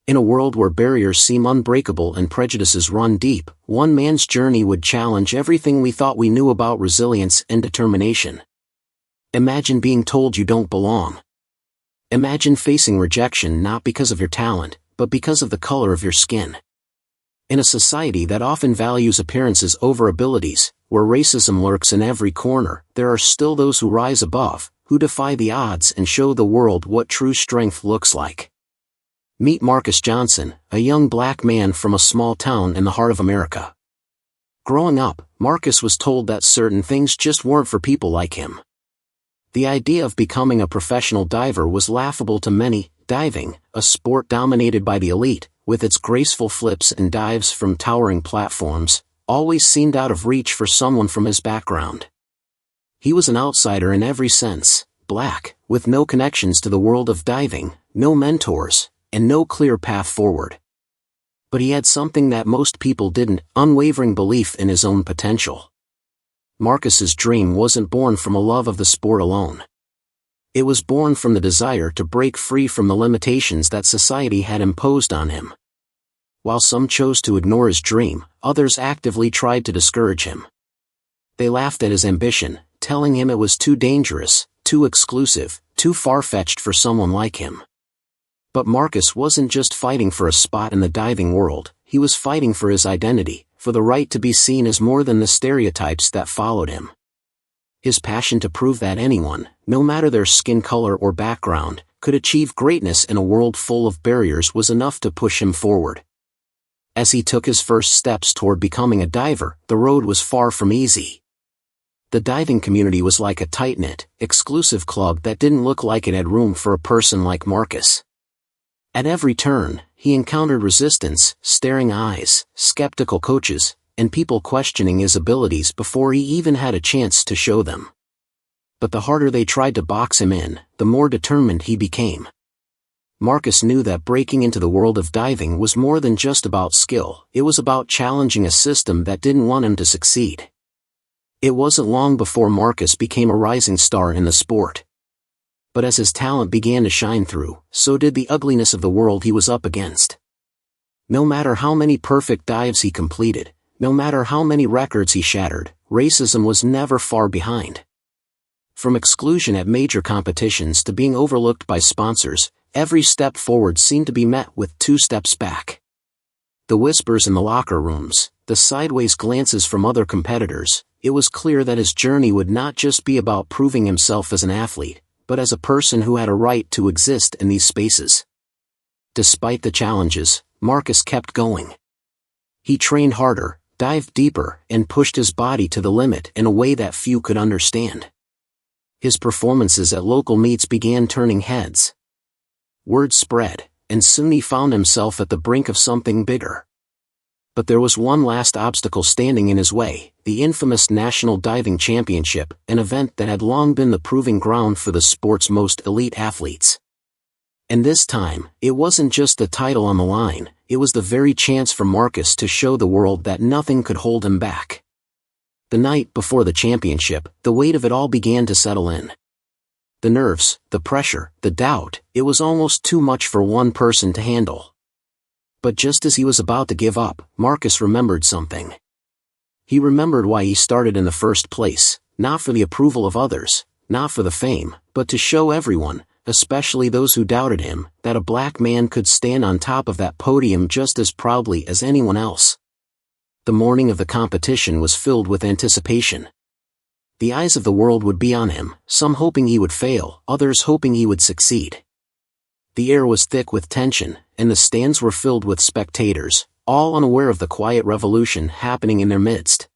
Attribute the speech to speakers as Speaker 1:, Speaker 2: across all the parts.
Speaker 1: In a world where barriers seem unbreakable and prejudices run deep, one man's journey would challenge everything we thought we knew about resilience and determination. Imagine being told you don't belong. Imagine facing rejection not because of your talent, but because of the color of your skin. In a society that often values appearances over abilities, where racism lurks in every corner, there are still those who rise above, who defy the odds and show the world what true strength looks like. Meet Marcus Johnson, a young black man from a small town in the heart of America. Growing up, Marcus was told that certain things just weren't for people like him. The idea of becoming a professional diver was laughable to many. Diving, a sport dominated by the elite, with its graceful flips and dives from towering platforms, always seemed out of reach for someone from his background. He was an outsider in every sense, black, with no connections to the world of diving, no mentors, and no clear path forward. But he had something that most people didn't: unwavering belief in his own potential. Marcus's dream wasn't born from a love of the sport alone. It was born from the desire to break free from the limitations that society had imposed on him. While some chose to ignore his dream, others actively tried to discourage him. They laughed at his ambition, telling him it was too dangerous, too exclusive, too far-fetched for someone like him. But Marcus wasn't just fighting for a spot in the diving world, he was fighting for his identity, for the right to be seen as more than the stereotypes that followed him. His passion to prove that anyone, no matter their skin color or background, could achieve greatness in a world full of barriers was enough to push him forward. As he took his first steps toward becoming a diver, the road was far from easy. The diving community was like a tight-knit, exclusive club that didn't look like it had room for a person like Marcus. At every turn, he encountered resistance, staring eyes, skeptical coaches, and people questioning his abilities before he even had a chance to show them. But the harder they tried to box him in, the more determined he became. Marcus knew that breaking into the world of diving was more than just about skill, it was about challenging a system that didn't want him to succeed. It wasn't long before Marcus became a rising star in the sport. But as his talent began to shine through, so did the ugliness of the world he was up against. No matter how many perfect dives he completed, no matter how many records he shattered, racism was never far behind. From exclusion at major competitions to being overlooked by sponsors, every step forward seemed to be met with 2 steps back. The whispers in the locker rooms, the sideways glances from other competitors, it was clear that his journey would not just be about proving himself as an athlete, but as a person who had a right to exist in these spaces. Despite the challenges, Marcus kept going. He trained harder, dived deeper, and pushed his body to the limit in a way that few could understand. His performances at local meets began turning heads. Word spread, and soon he found himself at the brink of something bigger. But there was one last obstacle standing in his way: the infamous National Diving Championship, an event that had long been the proving ground for the sport's most elite athletes. And this time, it wasn't just the title on the line, it was the very chance for Marcus to show the world that nothing could hold him back. The night before the championship, the weight of it all began to settle in. The nerves, the pressure, the doubt, it was almost too much for one person to handle. But just as he was about to give up, Marcus remembered something. He remembered why he started in the first place, not for the approval of others, not for the fame, but to show everyone, especially those who doubted him, that a black man could stand on top of that podium just as proudly as anyone else. The morning of the competition was filled with anticipation. The eyes of the world would be on him, some hoping he would fail, others hoping he would succeed. The air was thick with tension, and the stands were filled with spectators, all unaware of the quiet revolution happening in their midst.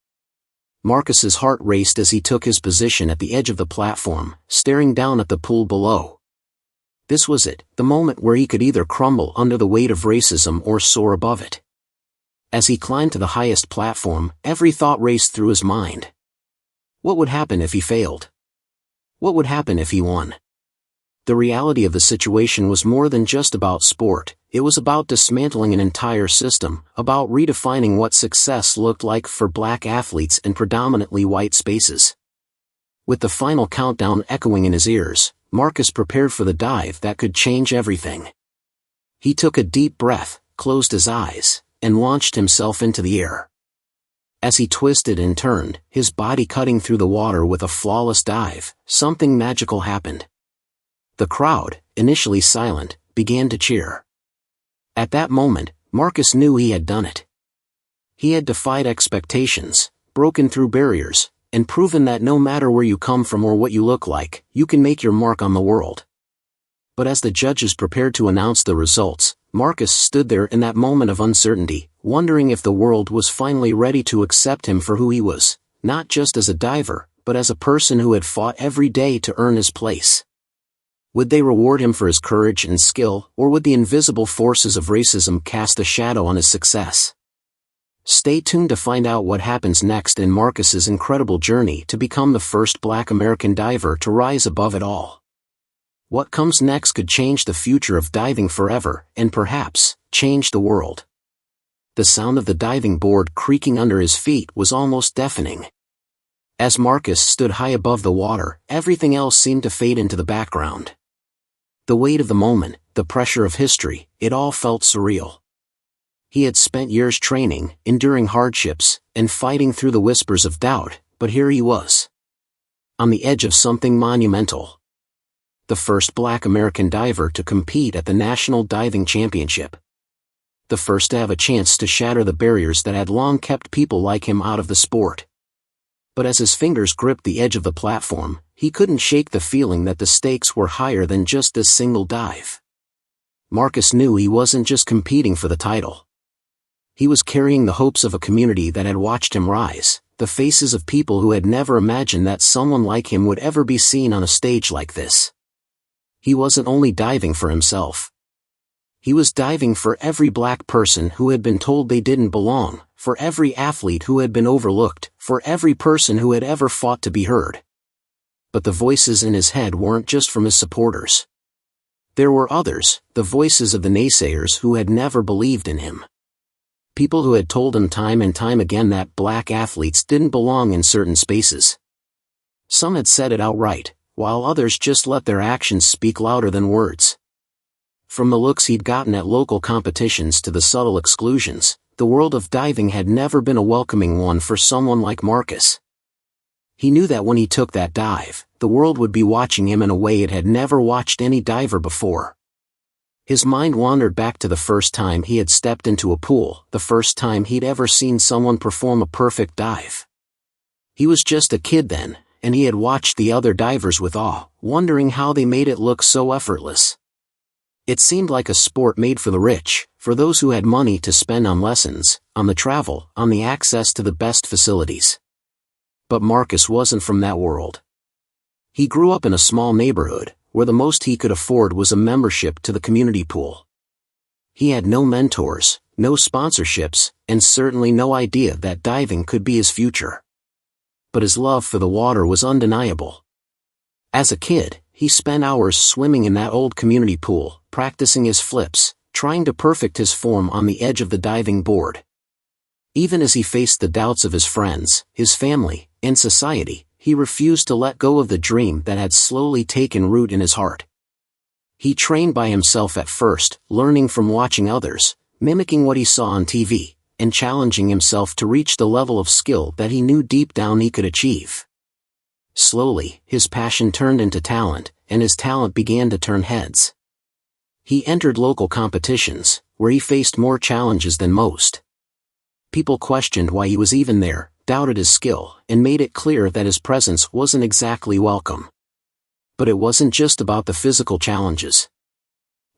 Speaker 1: Marcus's heart raced as he took his position at the edge of the platform, staring down at the pool below. This was it, the moment where he could either crumble under the weight of racism or soar above it. As he climbed to the highest platform, every thought raced through his mind. What would happen if he failed? What would happen if he won? The reality of the situation was more than just about sport, it was about dismantling an entire system, about redefining what success looked like for black athletes in predominantly white spaces. With the final countdown echoing in his ears, Marcus prepared for the dive that could change everything. He took a deep breath, closed his eyes, and launched himself into the air. As he twisted and turned, his body cutting through the water with a flawless dive, something magical happened. The crowd, initially silent, began to cheer. At that moment, Marcus knew he had done it. He had defied expectations, broken through barriers, and proven that no matter where you come from or what you look like, you can make your mark on the world. But as the judges prepared to announce the results, Marcus stood there in that moment of uncertainty, wondering if the world was finally ready to accept him for who he was, not just as a diver, but as a person who had fought every day to earn his place. Would they reward him for his courage and skill, or would the invisible forces of racism cast a shadow on his success? Stay tuned to find out what happens next in Marcus's incredible journey to become the first Black American diver to rise above it all. What comes next could change the future of diving forever, and perhaps, change the world. The sound of the diving board creaking under his feet was almost deafening. As Marcus stood high above the water, everything else seemed to fade into the background. The weight of the moment, the pressure of history, it all felt surreal. He had spent years training, enduring hardships, and fighting through the whispers of doubt, but here he was. On the edge of something monumental. The first Black American diver to compete at the National Diving Championship. The first to have a chance to shatter the barriers that had long kept people like him out of the sport. But as his fingers gripped the edge of the platform, he couldn't shake the feeling that the stakes were higher than just this single dive. Marcus knew he wasn't just competing for the title. He was carrying the hopes of a community that had watched him rise, the faces of people who had never imagined that someone like him would ever be seen on a stage like this. He wasn't only diving for himself. He was diving for every Black person who had been told they didn't belong, for every athlete who had been overlooked, for every person who had ever fought to be heard. But the voices in his head weren't just from his supporters. There were others, the voices of the naysayers who had never believed in him. People who had told him time and time again that Black athletes didn't belong in certain spaces. Some had said it outright, while others just let their actions speak louder than words. From the looks he'd gotten at local competitions to the subtle exclusions, the world of diving had never been a welcoming one for someone like Marcus. He knew that when he took that dive, the world would be watching him in a way it had never watched any diver before. His mind wandered back to the first time he had stepped into a pool, the first time he'd ever seen someone perform a perfect dive. He was just a kid then, and he had watched the other divers with awe, wondering how they made it look so effortless. It seemed like a sport made for the rich, for those who had money to spend on lessons, on the travel, on the access to the best facilities. But Marcus wasn't from that world. He grew up in a small neighborhood, where the most he could afford was a membership to the community pool. He had no mentors, no sponsorships, and certainly no idea that diving could be his future. But his love for the water was undeniable. As a kid, he spent hours swimming in that old community pool, practicing his flips, trying to perfect his form on the edge of the diving board. Even as he faced the doubts of his friends, his family, and society, he refused to let go of the dream that had slowly taken root in his heart. He trained by himself at first, learning from watching others, mimicking what he saw on TV, and challenging himself to reach the level of skill that he knew deep down he could achieve. Slowly, his passion turned into talent, and his talent began to turn heads. He entered local competitions, where he faced more challenges than most. People questioned why he was even there, doubted his skill, and made it clear that his presence wasn't exactly welcome. But it wasn't just about the physical challenges.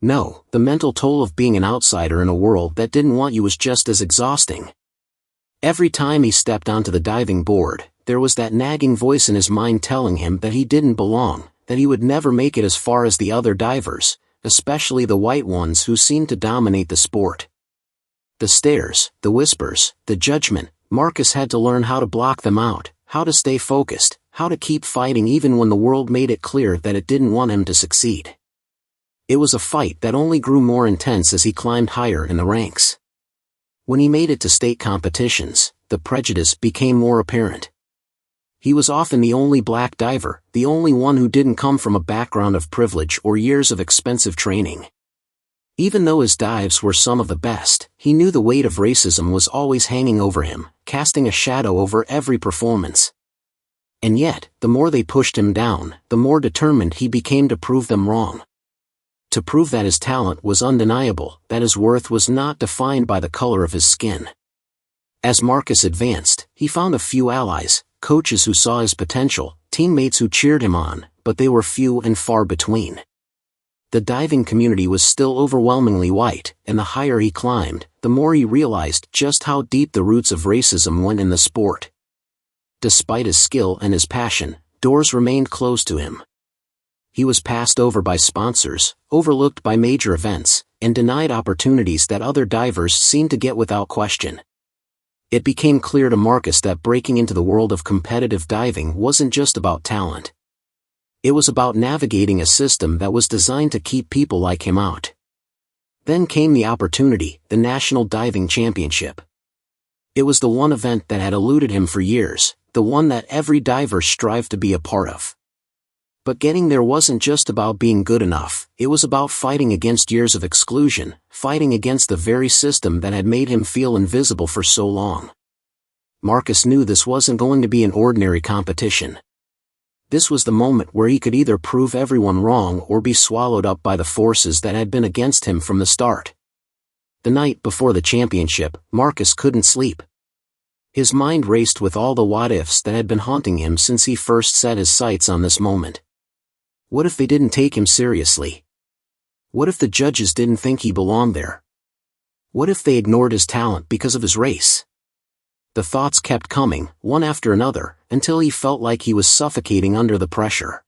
Speaker 1: No, the mental toll of being an outsider in a world that didn't want you was just as exhausting. Every time he stepped onto the diving board, there was that nagging voice in his mind telling him that he didn't belong, that he would never make it as far as the other divers, especially the white ones who seemed to dominate the sport. The stares, the whispers, the judgment, Marcus had to learn how to block them out, how to stay focused, how to keep fighting even when the world made it clear that it didn't want him to succeed. It was a fight that only grew more intense as he climbed higher in the ranks. When he made it to state competitions, the prejudice became more apparent. He was often the only Black diver, the only one who didn't come from a background of privilege or years of expensive training. Even though his dives were some of the best, he knew the weight of racism was always hanging over him, casting a shadow over every performance. And yet, the more they pushed him down, the more determined he became to prove them wrong. To prove that his talent was undeniable, that his worth was not defined by the color of his skin. As Marcus advanced, he found a few allies, coaches who saw his potential, teammates who cheered him on, but they were few and far between. The diving community was still overwhelmingly white, and the higher he climbed, the more he realized just how deep the roots of racism went in the sport. Despite his skill and his passion, doors remained closed to him. He was passed over by sponsors, overlooked by major events, and denied opportunities that other divers seemed to get without question. It became clear to Marcus that breaking into the world of competitive diving wasn't just about talent. It was about navigating a system that was designed to keep people like him out. Then came the opportunity, the National Diving Championship. It was the one event that had eluded him for years, the one that every diver strived to be a part of. But getting there wasn't just about being good enough, it was about fighting against years of exclusion, fighting against the very system that had made him feel invisible for so long. Marcus knew this wasn't going to be an ordinary competition. This was the moment where he could either prove everyone wrong or be swallowed up by the forces that had been against him from the start. The night before the championship, Marcus couldn't sleep. His mind raced with all the what-ifs that had been haunting him since he first set his sights on this moment. What if they didn't take him seriously? What if the judges didn't think he belonged there? What if they ignored his talent because of his race? The thoughts kept coming, one after another, until he felt like he was suffocating under the pressure.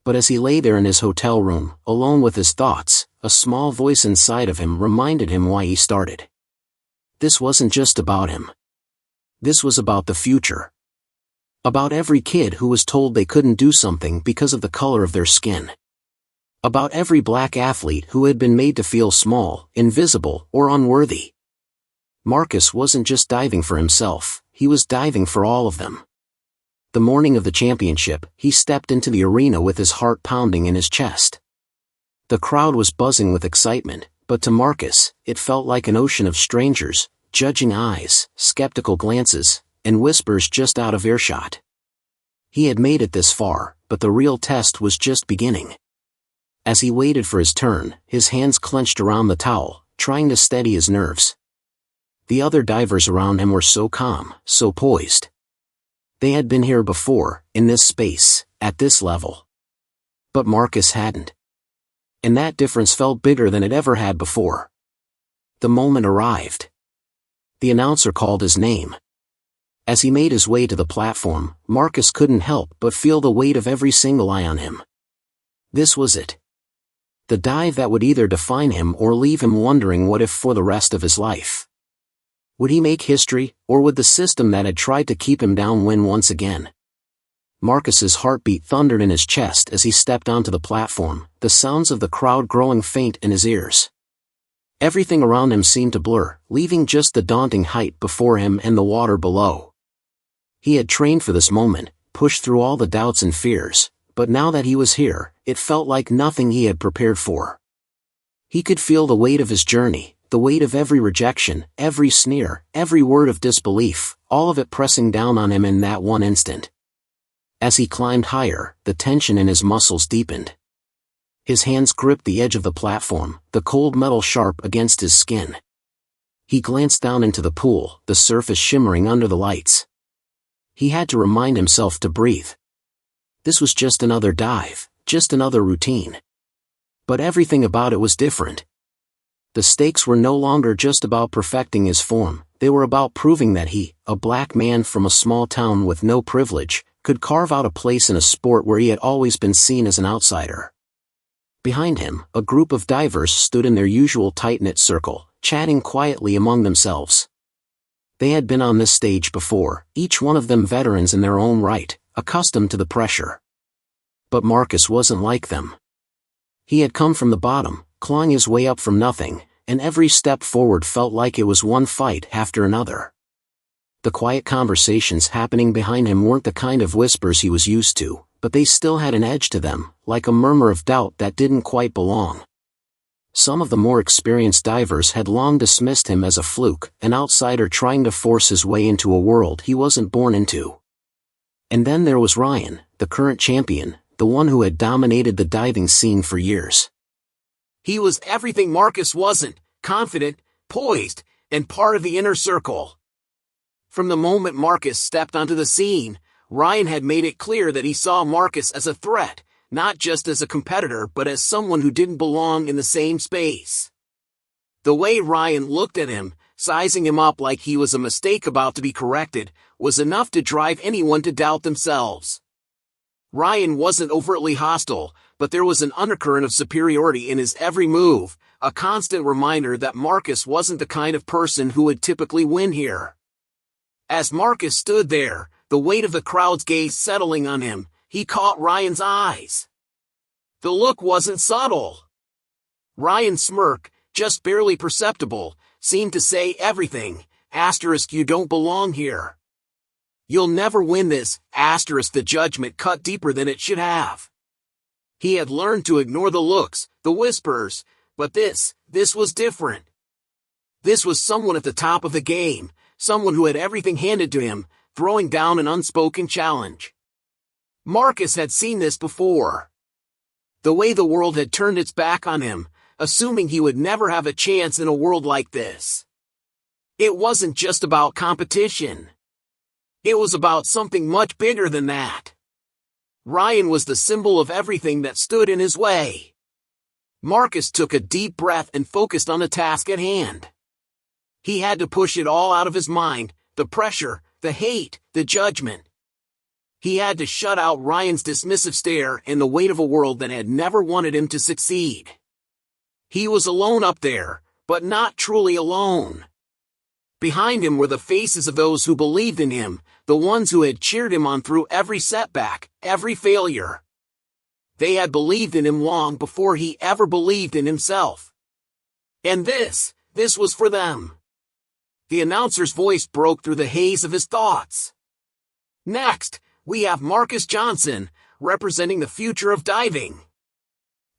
Speaker 1: But as he lay there in his hotel room, alone with his thoughts, a small voice inside of him reminded him why he started. This wasn't just about him. This was about the future. About every kid who was told they couldn't do something because of the color of their skin. About every black athlete who had been made to feel small, invisible, or unworthy. Marcus wasn't just diving for himself, he was diving for all of them. The morning of the championship, he stepped into the arena with his heart pounding in his chest. The crowd was buzzing with excitement, but to Marcus, it felt like an ocean of strangers, judging eyes, skeptical glances, and whispers just out of earshot. He had made it this far, but the real test was just beginning. As he waited for his turn, his hands clenched around the towel, trying to steady his nerves. The other divers around him were so calm, so poised. They had been here before, in this space, at this level. But Marcus hadn't. And that difference felt bigger than it ever had before. The moment arrived. The announcer called his name. As he made his way to the platform, Marcus couldn't help but feel the weight of every single eye on him. This was it. The dive that would either define him or leave him wondering what if for the rest of his life. Would he make history, or would the system that had tried to keep him down win once again? Marcus's heartbeat thundered in his chest as he stepped onto the platform, the sounds of the crowd growing faint in his ears. Everything around him seemed to blur, leaving just the daunting height before him and the water below. He had trained for this moment, pushed through all the doubts and fears, but now that he was here, it felt like nothing he had prepared for. He could feel the weight of his journey, the weight of every rejection, every sneer, every word of disbelief, all of it pressing down on him in that one instant. As he climbed higher, the tension in his muscles deepened. His hands gripped the edge of the platform, the cold metal sharp against his skin. He glanced down into the pool, the surface shimmering under the lights. He had to remind himself to breathe. This was just another dive, just another routine. But everything about it was different. The stakes were no longer just about perfecting his form, they were about proving that he, a black man from a small town with no privilege, could carve out a place in a sport where he had always been seen as an outsider. Behind him, a group of divers stood in their usual tight-knit circle, chatting quietly among themselves. They had been on this stage before, each one of them veterans in their own right, accustomed to the pressure. But Marcus wasn't like them. He had come from the bottom, clawing his way up from nothing, and every step forward felt like it was one fight after another. The quiet conversations happening behind him weren't the kind of whispers he was used to, but they still had an edge to them, like a murmur of doubt that didn't quite belong. Some of the more experienced divers had long dismissed him as a fluke, an outsider trying to force his way into a world he wasn't born into. And then there was Ryan, the current champion, the one who had dominated the diving scene for years.
Speaker 2: He was everything Marcus wasn't: confident, poised, and part of the inner circle. From the moment Marcus stepped onto the scene, Ryan had made it clear that he saw Marcus as a threat, not just as a competitor but as someone who didn't belong in the same space. The way Ryan looked at him, sizing him up like he was a mistake about to be corrected, was enough to drive anyone to doubt themselves. Ryan wasn't overtly hostile, but there was an undercurrent of superiority in his every move, a constant reminder that Marcus wasn't the kind of person who would typically win here. As Marcus stood there, the weight of the crowd's gaze settling on him, he caught Ryan's eyes. The look wasn't subtle. Ryan's smirk, just barely perceptible, seemed to say everything: you don't belong here. You'll never win this, the judgment cut deeper than it should have. He had learned to ignore the looks, the whispers, but this was different. This was someone at the top of the game, someone who had everything handed to him, throwing down an unspoken challenge. Marcus had seen this before. The way the world had turned its back on him, assuming he would never have a chance in a world like this. It wasn't just about competition. It was about something much bigger than that. Ryan was the symbol of everything that stood in his way. Marcus took a deep breath and focused on the task at hand. He had to push it all out of his mind: the pressure, the hate, the judgment. He had to shut out Ryan's dismissive stare and the weight of a world that had never wanted him to succeed. He was alone up there, but not truly alone. Behind him were the faces of those who believed in him, the ones who had cheered him on through every setback, every failure. They had believed in him long before he ever believed in himself. And this was for them. The announcer's voice broke through the haze of his thoughts. Next, we have Marcus Johnson, representing the future of diving.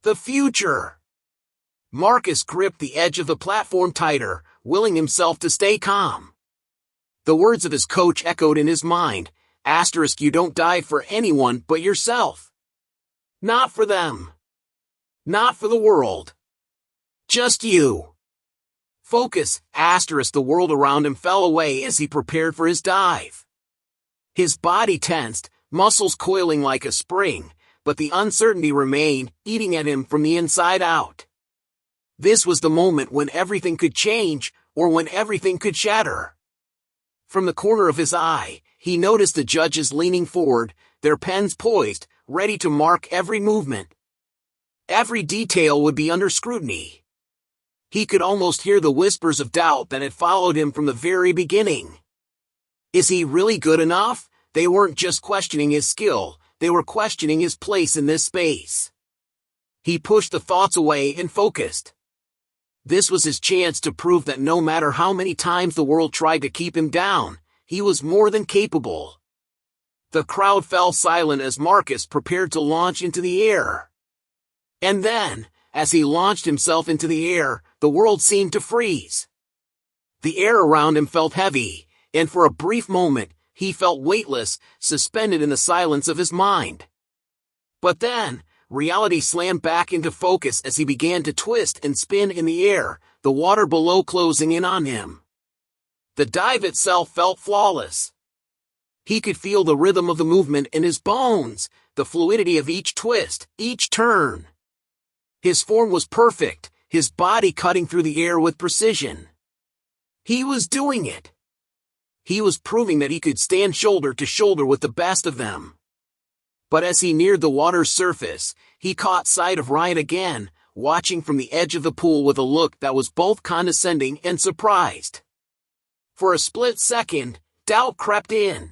Speaker 2: The future! Marcus gripped the edge of the platform tighter, willing himself to stay calm. The words of his coach echoed in his mind: you don't dive for anyone but yourself. Not for them. Not for the world. Just you. Focus, the world around him fell away as he prepared for his dive. His body tensed, muscles coiling like a spring, but the uncertainty remained, eating at him from the inside out. This was the moment when everything could change, or when everything could shatter. From the corner of his eye, he noticed the judges leaning forward, their pens poised, ready to mark every movement. Every detail would be under scrutiny. He could almost hear the whispers of doubt that had followed him from the very beginning. Is he really good enough? They weren't just questioning his skill, they were questioning his place in this space. He pushed the thoughts away and focused. This was his chance to prove that no matter how many times the world tried to keep him down, he was more than capable. The crowd fell silent as Marcus prepared to launch into the air. And then, as he launched himself into the air, the world seemed to freeze. The air around him felt heavy, and for a brief moment, he felt weightless, suspended in the silence of his mind. But then, reality slammed back into focus as he began to twist and spin in the air, the water below closing in on him. The dive itself felt flawless. He could feel the rhythm of the movement in his bones, the fluidity of each twist, each turn. His form was perfect, his body cutting through the air with precision. He was doing it. He was proving that he could stand shoulder to shoulder with the best of them. But as he neared the water's surface, he caught sight of Ryan again, watching from the edge of the pool with a look that was both condescending and surprised. For a split second, doubt crept in.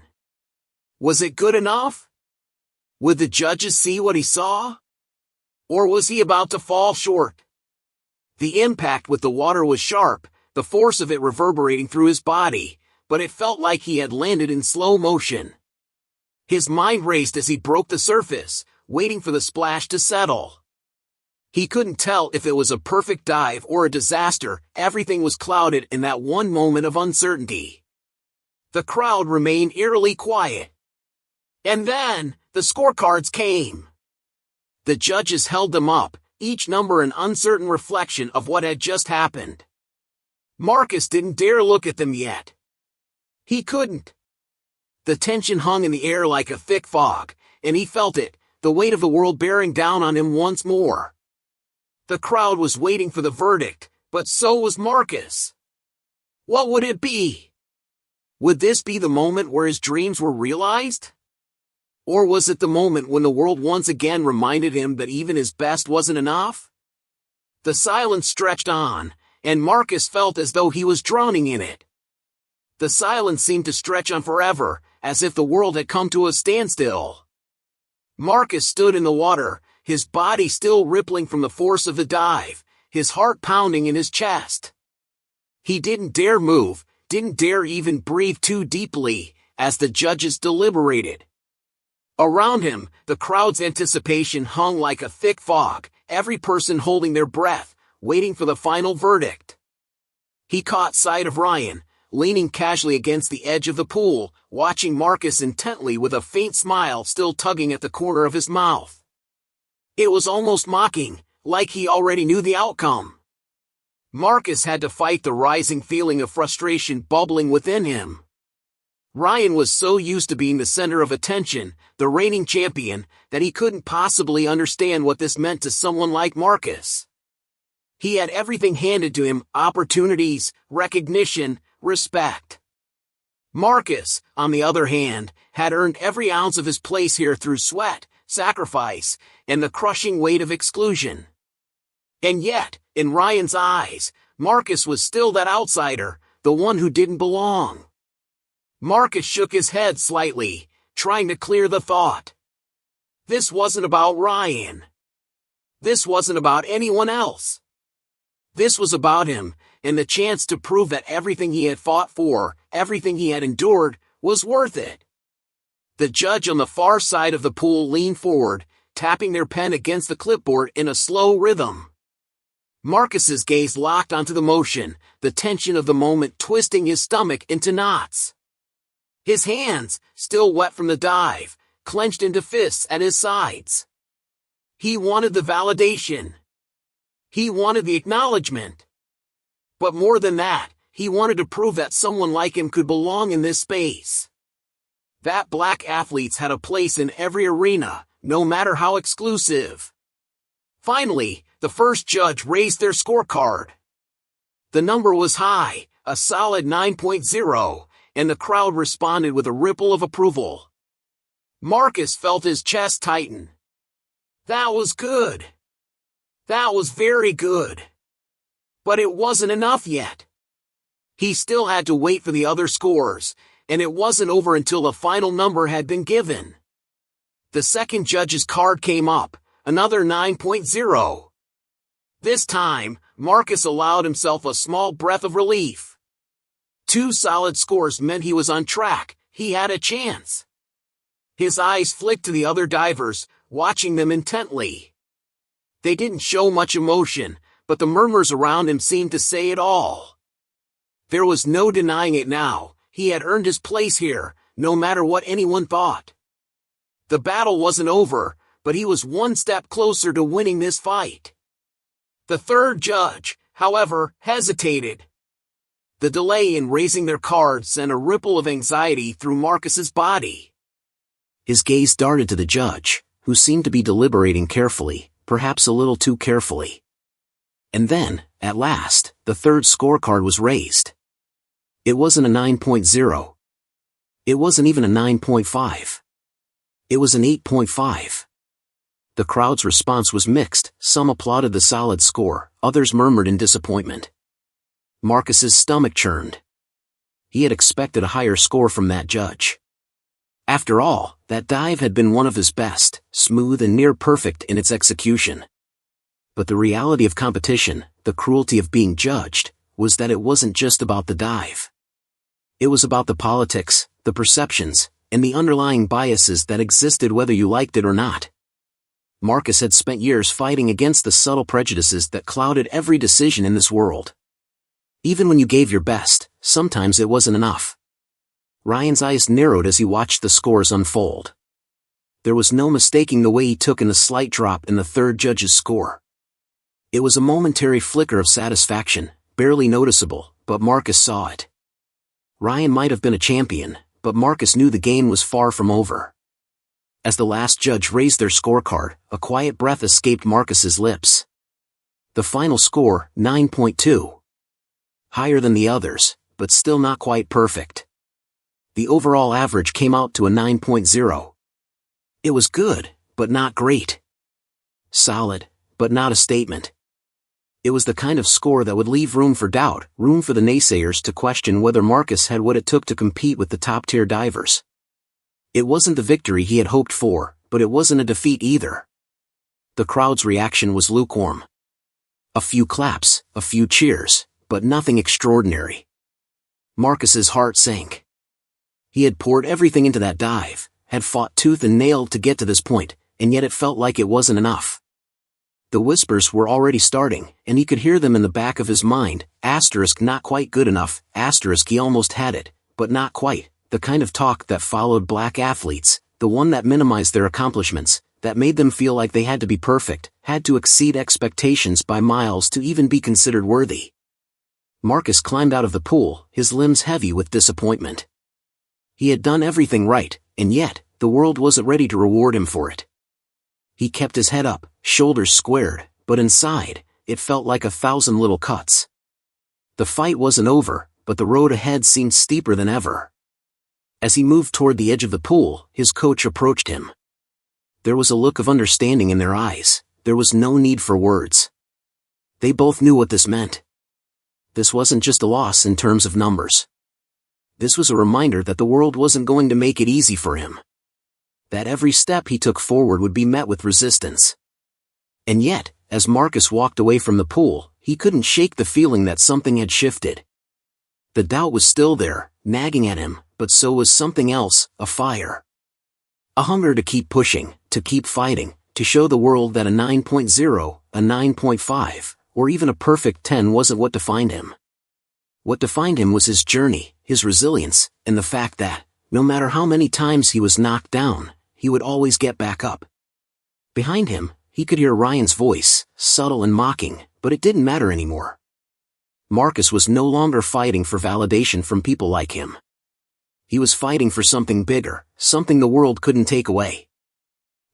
Speaker 2: Was it good enough? Would the judges see what he saw? Or was he about to fall short? The impact with the water was sharp, the force of it reverberating through his body, but it felt like he had landed in slow motion. His mind raced as he broke the surface, waiting for the splash to settle. He couldn't tell if it was a perfect dive or a disaster. Everything was clouded in that one moment of uncertainty. The crowd remained eerily quiet. And then, the scorecards came. The judges held them up, each number an uncertain reflection of what had just happened. Marcus didn't dare look at them yet. He couldn't. The tension hung in the air like a thick fog, and he felt it, the weight of the world bearing down on him once more. The crowd was waiting for the verdict, but so was Marcus. What would it be? Would this be the moment where his dreams were realized? Or was it the moment when the world once again reminded him that even his best wasn't enough? The silence stretched on, and Marcus felt as though he was drowning in it. The silence seemed to stretch on forever, as if the world had come to a standstill. Marcus stood in the water, his body still rippling from the force of the dive, his heart pounding in his chest. He didn't dare move, didn't dare even breathe too deeply, as the judges deliberated. Around him, the crowd's anticipation hung like a thick fog, every person holding their breath, waiting for the final verdict. He caught sight of Ryan, leaning casually against the edge of the pool, watching Marcus intently with a faint smile still tugging at the corner of his mouth. It was almost mocking, like he already knew the outcome. Marcus had to fight the rising feeling of frustration bubbling within him. Ryan was so used to being the center of attention, the reigning champion, that he couldn't possibly understand what this meant to someone like Marcus. He had everything handed to him: opportunities, recognition, respect. Marcus, on the other hand, had earned every ounce of his place here through sweat, sacrifice, and the crushing weight of exclusion. And yet, in Ryan's eyes, Marcus was still that outsider, the one who didn't belong. Marcus shook his head slightly, trying to clear the thought. This wasn't about Ryan. This wasn't about anyone else. This was about him, and the chance to prove that everything he had fought for, everything he had endured, was worth it. The judge on the far side of the pool leaned forward, tapping their pen against the clipboard in a slow rhythm. Marcus's gaze locked onto the motion, the tension of the moment twisting his stomach into knots. His hands, still wet from the dive, clenched into fists at his sides. He wanted the validation. He wanted the acknowledgement. But more than that, he wanted to prove that someone like him could belong in this space. That black athletes had a place in every arena, no matter how exclusive. Finally, the first judge raised their scorecard. The number was high, a solid 9.0, and the crowd responded with a ripple of approval. Marcus felt his chest tighten. That was good. That was very good. But it wasn't enough yet. He still had to wait for the other scores, and it wasn't over until the final number had been given. The second judge's card came up, another 9.0. This time, Marcus allowed himself a small breath of relief. 2 solid scores meant he was on track, he had a chance. His eyes flicked to the other divers, watching them intently. They didn't show much emotion, but the murmurs around him seemed to say it all. There was no denying it now, he had earned his place here, no matter what anyone thought. The battle wasn't over, but he was one step closer to winning this fight. The third judge, however, hesitated. The delay in raising their cards sent a ripple of anxiety through Marcus's body.
Speaker 1: His gaze darted to the judge, who seemed to be deliberating carefully, perhaps a little too carefully. And then, at last, the third scorecard was raised. It wasn't a 9.0. It wasn't even a 9.5. It was an 8.5. The crowd's response was mixed, some applauded the solid score, others murmured in disappointment. Marcus's stomach churned. He had expected a higher score from that judge. After all, that dive had been one of his best, smooth and near perfect in its execution. But the reality of competition, the cruelty of being judged, was that it wasn't just about the dive. It was about the politics, the perceptions, and the underlying biases that existed whether you liked it or not. Marcus had spent years fighting against the subtle prejudices that clouded every decision in this world. Even when you gave your best, sometimes it wasn't enough. Ryan's eyes narrowed as he watched the scores unfold. There was no mistaking the way he took in the slight drop in the third judge's score. It was a momentary flicker of satisfaction, barely noticeable, but Marcus saw it. Ryan might have been a champion, but Marcus knew the game was far from over. As the last judge raised their scorecard, a quiet breath escaped Marcus's lips. The final score, 9.2. Higher than the others, but still not quite perfect. The overall average came out to a 9.0. It was good, but not great. Solid, but not a statement. It was the kind of score that would leave room for doubt, room for the naysayers to question whether Marcus had what it took to compete with the top-tier divers. It wasn't the victory he had hoped for, but it wasn't a defeat either. The crowd's reaction was lukewarm. A few claps, a few cheers, but nothing extraordinary. Marcus's heart sank. He had poured everything into that dive, had fought tooth and nail to get to this point, and yet it felt like it wasn't enough. The whispers were already starting, and he could hear them in the back of his mind, asterisk not quite good enough, asterisk he almost had it, but not quite, the kind of talk that followed black athletes, the one that minimized their accomplishments, that made them feel like they had to be perfect, had to exceed expectations by miles to even be considered worthy. Marcus climbed out of the pool, his limbs heavy with disappointment. He had done everything right, and yet, the world wasn't ready to reward him for it. He kept his head up, shoulders squared, but inside, it felt like 1,000 little cuts. The fight wasn't over, but the road ahead seemed steeper than ever. As he moved toward the edge of the pool, his coach approached him. There was a look of understanding in their eyes, there was no need for words. They both knew what this meant. This wasn't just a loss in terms of numbers. This was a reminder that the world wasn't going to make it easy for him. That every step he took forward would be met with resistance. And yet, as Marcus walked away from the pool, he couldn't shake the feeling that something had shifted. The doubt was still there, nagging at him, but so was something else, a fire. A hunger to keep pushing, to keep fighting, to show the world that a 9.0, a 9.5, or even a perfect 10 wasn't what defined him. What defined him was his journey, his resilience, and the fact that, no matter how many times he was knocked down, he would always get back up. Behind him, he could hear Ryan's voice, subtle and mocking, but it didn't matter anymore. Marcus was no longer fighting for validation from people like him. He was fighting for something bigger, something the world couldn't take away.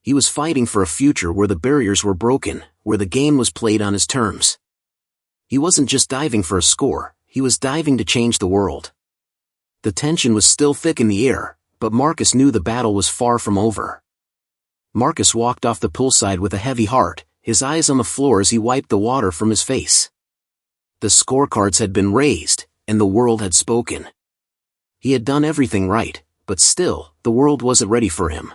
Speaker 1: He was fighting for a future where the barriers were broken, where the game was played on his terms. He wasn't just diving for a score, he was diving to change the world. The tension was still thick in the air, but Marcus knew the battle was far from over. Marcus walked off the poolside with a heavy heart, his eyes on the floor as he wiped the water from his face. The scorecards had been raised, and the world had spoken. He had done everything right, but still, the world wasn't ready for him.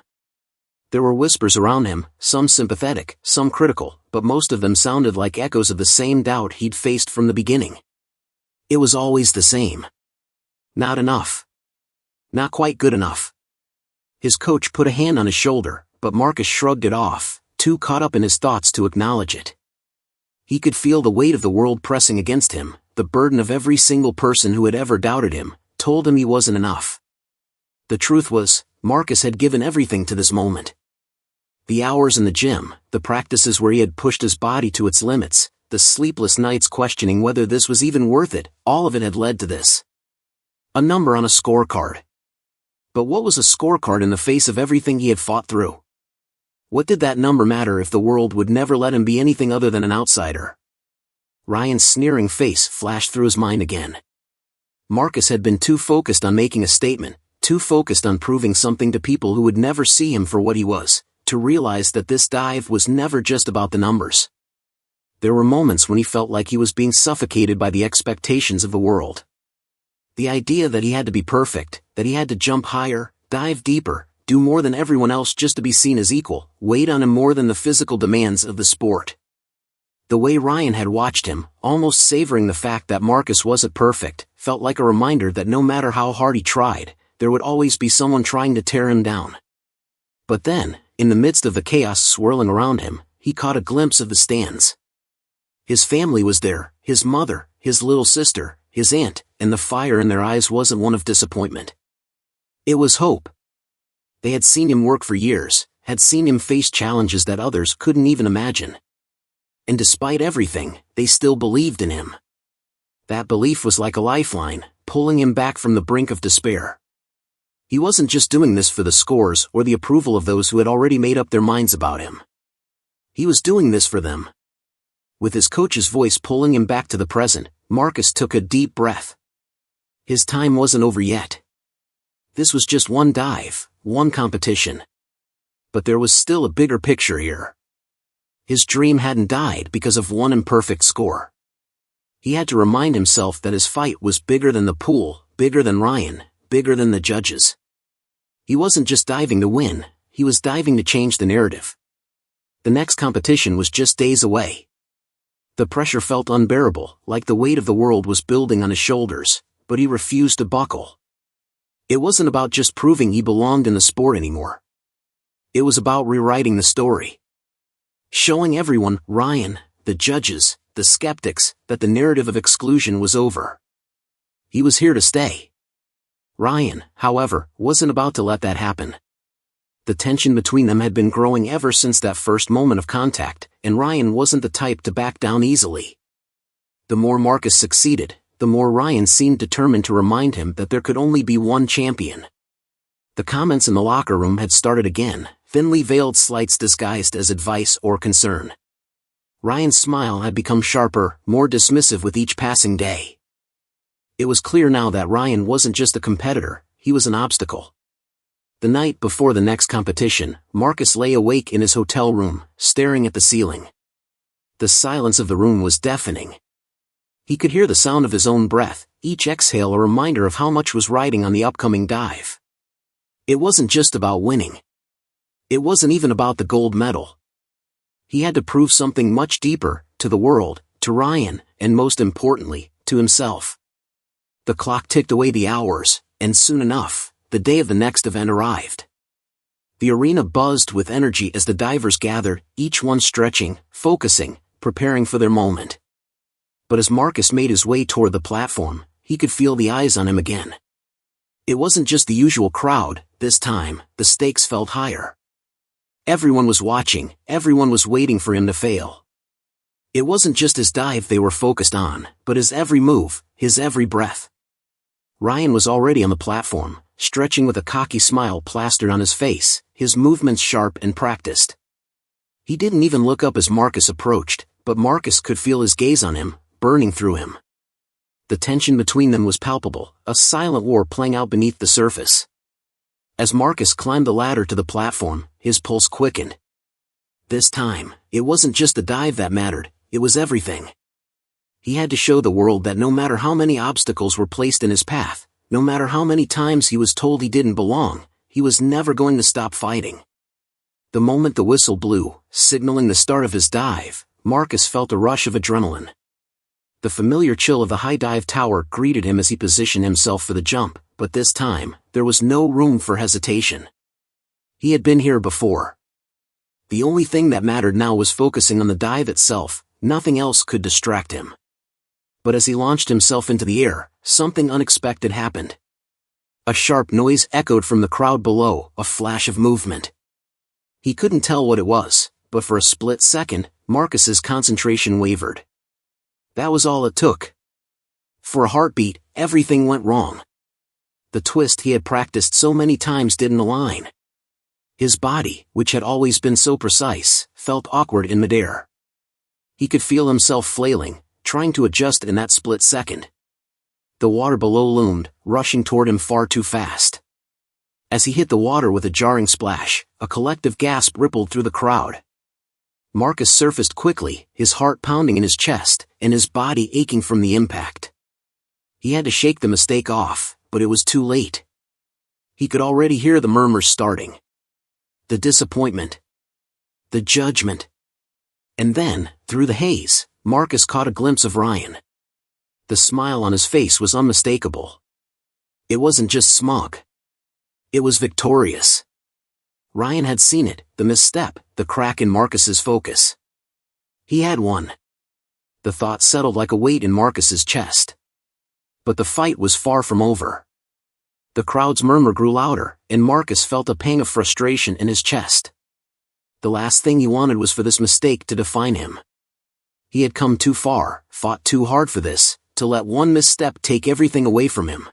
Speaker 1: There were whispers around him, some sympathetic, some critical, but most of them sounded like echoes of the same doubt he'd faced from the beginning. It was always the same. Not enough. Not quite good enough. His coach put a hand on his shoulder, but Marcus shrugged it off, too caught up in his thoughts to acknowledge it. He could feel the weight of the world pressing against him, the burden of every single person who had ever doubted him, told him he wasn't enough. The truth was, Marcus had given everything to this moment. The hours in the gym, the practices where he had pushed his body to its limits, the sleepless nights questioning whether this was even worth it, all of it had led to this. A number on a scorecard. But what was a scorecard in the face of everything he had fought through? What did that number matter if the world would never let him be anything other than an outsider? Ryan's sneering face flashed through his mind again. Marcus had been too focused on making a statement, too focused on proving something to people who would never see him for what he was, to realize that this dive was never just about the numbers. There were moments when he felt like he was being suffocated by the expectations of the world. The idea that he had to be perfect, that he had to jump higher, dive deeper, do more than everyone else just to be seen as equal, weighed on him more than the physical demands of the sport. The way Ryan had watched him, almost savoring the fact that Marcus wasn't perfect, felt like a reminder that no matter how hard he tried, there would always be someone trying to tear him down. But then, In the midst of the chaos swirling around him, he caught a glimpse of the stands. His family was there, his mother, his little sister, his aunt, and the fire in their eyes wasn't one of disappointment. It was hope. They had seen him work for years, had seen him face challenges that others couldn't even imagine. And despite everything, they still believed in him. That belief was like a lifeline, pulling him back from the brink of despair. He wasn't just doing this for the scores or the approval of those who had already made up their minds about him. He was doing this for them. With his coach's voice pulling him back to the present, Marcus took a deep breath. His time wasn't over yet. This was just one dive, one competition. But there was still a bigger picture here. His dream hadn't died because of one imperfect score. He had to remind himself that his fight was bigger than the pool, bigger than Ryan, bigger than the judges. He wasn't just diving to win, he was diving to change the narrative. The next competition was just days away. The pressure felt unbearable, like the weight of the world was building on his shoulders, but he refused to buckle. It wasn't about just proving he belonged in the sport anymore. It was about rewriting the story. Showing everyone, Ryan, the judges, the skeptics, that the narrative of exclusion was over. He was here to stay. Ryan, however, wasn't about to let that happen. The tension between them had been growing ever since that first moment of contact, and Ryan wasn't the type to back down easily. The more Marcus succeeded, the more Ryan seemed determined to remind him that there could only be one champion. The comments in the locker room had started again, thinly veiled slights disguised as advice or concern. Ryan's smile had become sharper, more dismissive with each passing day. It was clear now that Ryan wasn't just a competitor, he was an obstacle. The night before the next competition, Marcus lay awake in his hotel room, staring at the ceiling. The silence of the room was deafening. He could hear the sound of his own breath, each exhale a reminder of how much was riding on the upcoming dive. It wasn't just about winning. It wasn't even about the gold medal. He had to prove something much deeper, to the world, to Ryan, and most importantly, to himself. The clock ticked away the hours, and soon enough, the day of the next event arrived. The arena buzzed with energy as the divers gathered, each one stretching, focusing, preparing for their moment. But as Marcus made his way toward the platform, he could feel the eyes on him again. It wasn't just the usual crowd, this time, the stakes felt higher. Everyone was watching, everyone was waiting for him to fail. It wasn't just his dive they were focused on, but his every move, his every breath. Ryan was already on the platform, stretching with a cocky smile plastered on his face, his movements sharp and practiced. He didn't even look up as Marcus approached, but Marcus could feel his gaze on him, burning through him. The tension between them was palpable, a silent war playing out beneath the surface. As Marcus climbed the ladder to the platform, his pulse quickened. This time, it wasn't just the dive that mattered, it was everything. He had to show the world that no matter how many obstacles were placed in his path, no matter how many times he was told he didn't belong, he was never going to stop fighting. The moment the whistle blew, signaling the start of his dive, Marcus felt a rush of adrenaline. The familiar chill of the high dive tower greeted him as he positioned himself for the jump, but this time, there was no room for hesitation. He had been here before. The only thing that mattered now was focusing on the dive itself, nothing else could distract him. But as he launched himself into the air, something unexpected happened. A sharp noise echoed from the crowd below, a flash of movement. He couldn't tell what it was, but for a split second, Marcus's concentration wavered. That was all it took. For a heartbeat, everything went wrong. The twist he had practiced so many times didn't align. His body, which had always been so precise, felt awkward in midair. He could feel himself flailing, trying to adjust in that split second. The water below loomed, rushing toward him far too fast. As he hit the water with a jarring splash, a collective gasp rippled through the crowd. Marcus surfaced quickly, his heart pounding in his chest, and his body aching from the impact. He had to shake the mistake off, but it was too late. He could already hear the murmurs starting. The disappointment. The judgment. And then, through the haze, Marcus caught a glimpse of Ryan. The smile on his face was unmistakable. It wasn't just smug. It was victorious.
Speaker 2: Ryan had seen it, the misstep, the crack in Marcus's focus. He had won. The thought settled like a weight in Marcus's chest. But the fight was far from over. The crowd's murmur grew louder, and Marcus felt a pang of frustration in his chest. The last thing he wanted was for this mistake to define him. He had come too far, fought too hard for this, to let one misstep take everything away from him.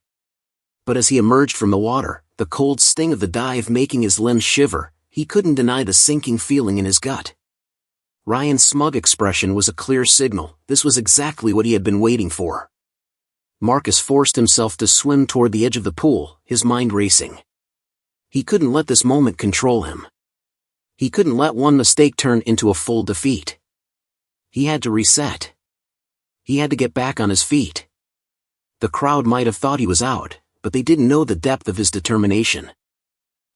Speaker 2: But as he emerged from the water, the cold sting of the dive making his limbs shiver, he couldn't deny the sinking feeling in his gut. Ryan's smug expression was a clear signal. This was exactly what he had been waiting for. Marcus forced himself to swim toward the edge of the pool, his mind racing. He couldn't let this moment control him. He couldn't let one mistake turn into a full defeat. He had to reset. He had to get back on his feet. The crowd might have thought he was out, but they didn't know the depth of his determination.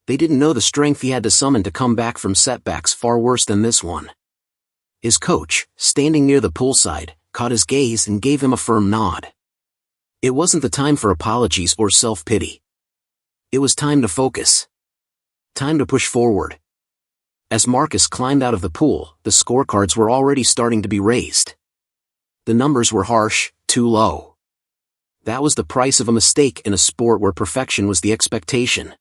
Speaker 2: They didn't know the strength he had to summon to come back from setbacks far worse than this one. His coach, standing near the poolside, caught his gaze and gave him a firm nod. It wasn't the time for apologies or self-pity. It was time to focus. Time to push forward. As Marcus climbed out of the pool, the scorecards were already starting to be raised. The numbers were harsh, too low. That was the price of a mistake in a sport where perfection was the expectation.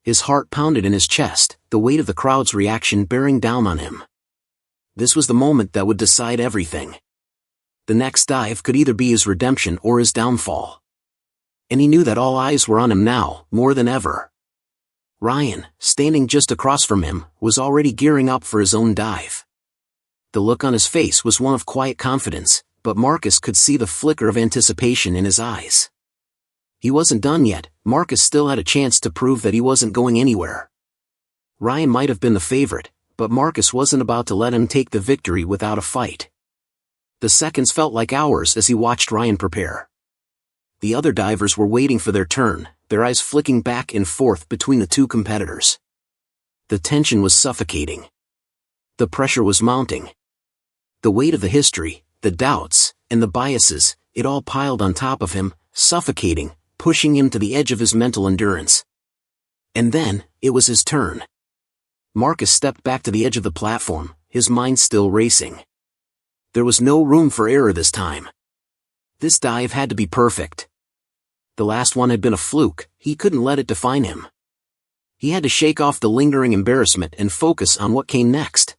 Speaker 2: His heart pounded in his chest, the weight of the crowd's reaction bearing down on him. This was the moment that would decide everything. The next dive could either be his redemption or his downfall. And he knew that all eyes were on him now, more than ever. Ryan, standing just across from him, was already gearing up for his own dive. The look on his face was one of quiet confidence, but Marcus could see the flicker of anticipation in his eyes. He wasn't done yet. Marcus still had a chance to prove that he wasn't going anywhere. Ryan might have been the favorite, but Marcus wasn't about to let him take the victory without a fight. The seconds felt like hours as he watched Ryan prepare. The other divers were waiting for their turn, their eyes flicking back and forth between the two competitors. The tension was suffocating. The pressure was mounting. The weight of the history, the doubts, and the biases, it all piled on top of him, suffocating, pushing him to the edge of his mental endurance. And then, it was his turn. Marcus stepped back to the edge of the platform, his mind still racing. There was no room for error this time. This dive had to be perfect. The last one had been a fluke, he couldn't let it define him. He had to shake off the lingering embarrassment and focus on what came next.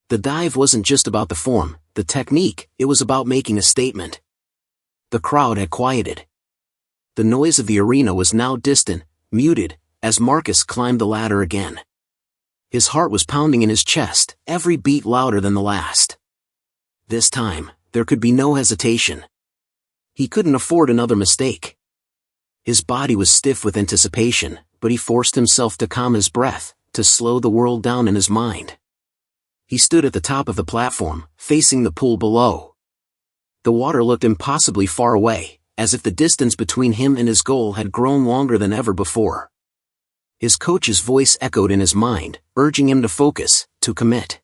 Speaker 2: The dive wasn't just about the form, the technique, it was about making a statement. The crowd had quieted. The noise of the arena was now distant, muted, as Marcus climbed the ladder again. His heart was pounding in his chest, every beat louder than the last. This time, there could be no hesitation. He couldn't afford another mistake. His body was stiff with anticipation, but he forced himself to calm his breath, to slow the world down in his mind. He stood at the top of the platform, facing the pool below. The water looked impossibly far away, as if the distance between him and his goal had grown longer than ever before. His coach's voice echoed in his mind, urging him to focus, to commit.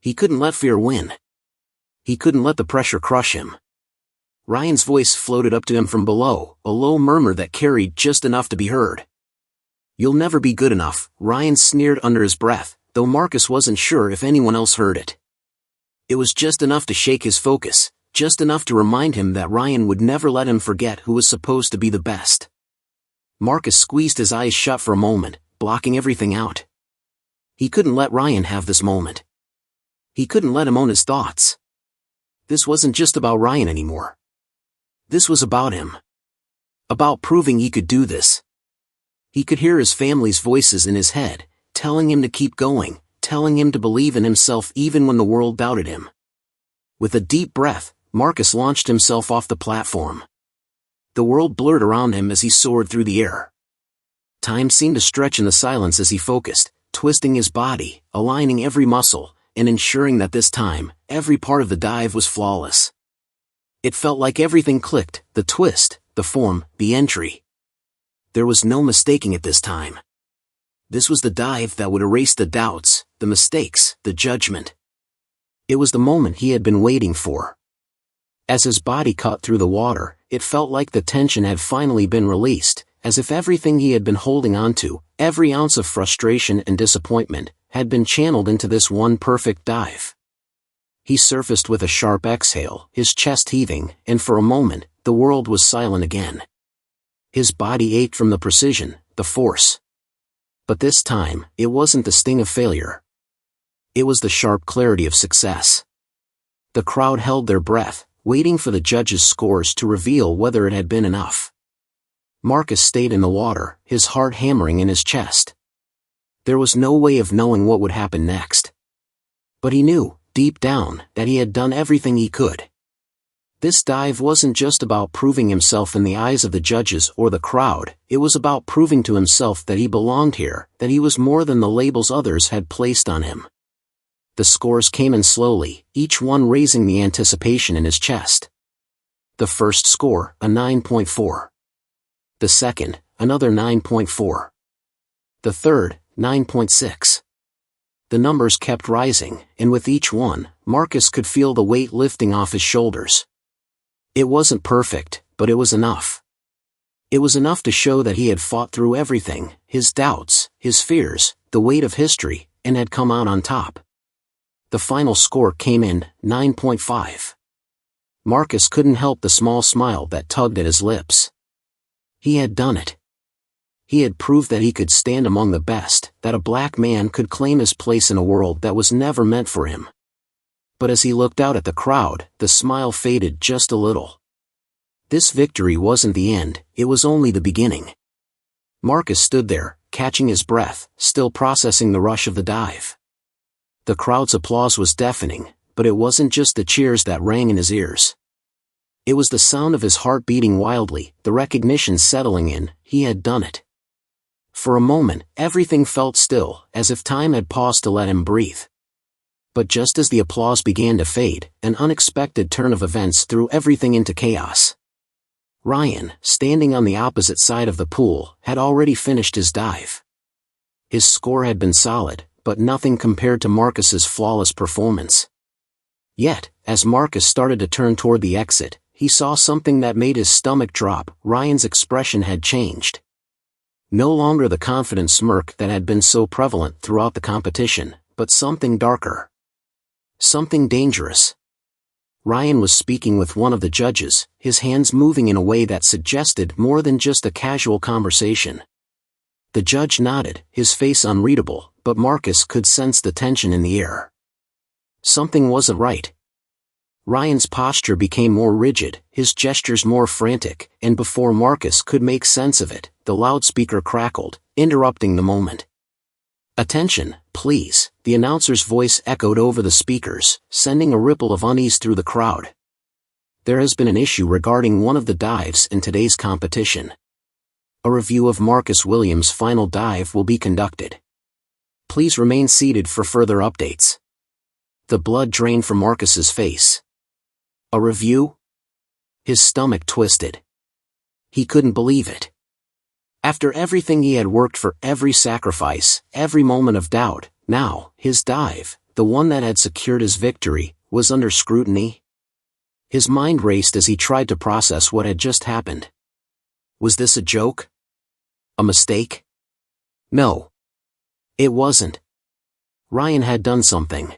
Speaker 2: He couldn't let fear win. He couldn't let the pressure crush him. Ryan's voice floated up to him from below, a low murmur that carried just enough to be heard. "You'll never be good enough," Ryan sneered under his breath, though Marcus wasn't sure if anyone else heard it. It was just enough to shake his focus, just enough to remind him that Ryan would never let him forget who was supposed to be the best. Marcus squeezed his eyes shut for a moment, blocking everything out. He couldn't let Ryan have this moment. He couldn't let him own his thoughts. This wasn't just about Ryan anymore. This was about him. About proving he could do this. He could hear his family's voices in his head, telling him to keep going, telling him to believe in himself even when the world doubted him. With a deep breath, Marcus launched himself off the platform. The world blurred around him as he soared through the air. Time seemed to stretch in the silence as he focused, twisting his body, aligning every muscle, and ensuring that this time, every part of the dive was flawless. It felt like everything clicked, the twist, the form, the entry. There was no mistaking it this time. This was the dive that would erase the doubts, the mistakes, the judgment. It was the moment he had been waiting for. As his body cut through the water, it felt like the tension had finally been released,
Speaker 1: as if everything he had been holding on to, every ounce of frustration and disappointment, had been channeled into this one perfect dive. He surfaced with a sharp exhale, his chest heaving, and for a moment, the world was silent again. His body ached from the precision, the force. But this time, it wasn't the sting of failure. It was the sharp clarity of success. The crowd held their breath, waiting for the judges' scores to reveal whether it had been enough. Marcus stayed in the water, his heart hammering in his chest. There was no way of knowing what would happen next. But he knew, deep down, that he had done everything he could. This dive wasn't just about proving himself in the eyes of the judges or the crowd, it was about proving to himself that he belonged here, that he was more than the labels others had placed on him. The scores came in slowly, each one raising the anticipation in his chest. The first score, a 9.4. The second, another 9.4. The third, 9.6. The numbers kept rising, and with each one, Marcus could feel the weight lifting off his shoulders. It wasn't perfect, but it was enough. It was enough to show that he had fought through everything, his doubts, his fears, the weight of history, and had come out on top. The final score came in, 9.5. Marcus couldn't help the small smile that tugged at his lips. He had done it. He had proved that he could stand among the best, that a black man could claim his place in a world that was never meant for him. But as he looked out at the crowd, the smile faded just a little. This victory wasn't the end, it was only the beginning. Marcus stood there, catching his breath, still processing the rush of the dive. The crowd's applause was deafening, but it wasn't just the cheers that rang in his ears. It was the sound of his heart beating wildly, the recognition settling in, he had done it. For a moment, everything felt still, as if time had paused to let him breathe. But just as the applause began to fade, an unexpected turn of events threw everything into chaos. Ryan, standing on the opposite side of the pool, had already finished his dive. His score had been solid, but nothing compared to Marcus's flawless performance. Yet, as Marcus started to turn toward the exit, he saw something that made his stomach drop. Ryan's expression had changed. No longer the confident smirk that had been so prevalent throughout the competition, but something darker. Something dangerous. Ryan was speaking with one of the judges, his hands moving in a way that suggested more than just a casual conversation. The judge nodded, his face unreadable, but Marcus could sense the tension in the air. Something wasn't right. Ryan's posture became more rigid, his gestures more frantic, and before Marcus could make sense of it, the loudspeaker crackled, interrupting the moment. "Attention, please," the announcer's voice echoed over the speakers, sending a ripple of unease through the crowd. "There has been an issue regarding one of the dives in today's competition. A review of Marcus Williams' final dive will be conducted. Please remain seated for further updates." The blood drained from Marcus's face. A review? His stomach twisted. He couldn't believe it. After everything he had worked for, every sacrifice, every moment of doubt, now, his dive, the one that had secured his victory, was under scrutiny. His mind raced as he tried to process what had just happened. Was this a joke? A mistake? No. It wasn't. Ryan had done something.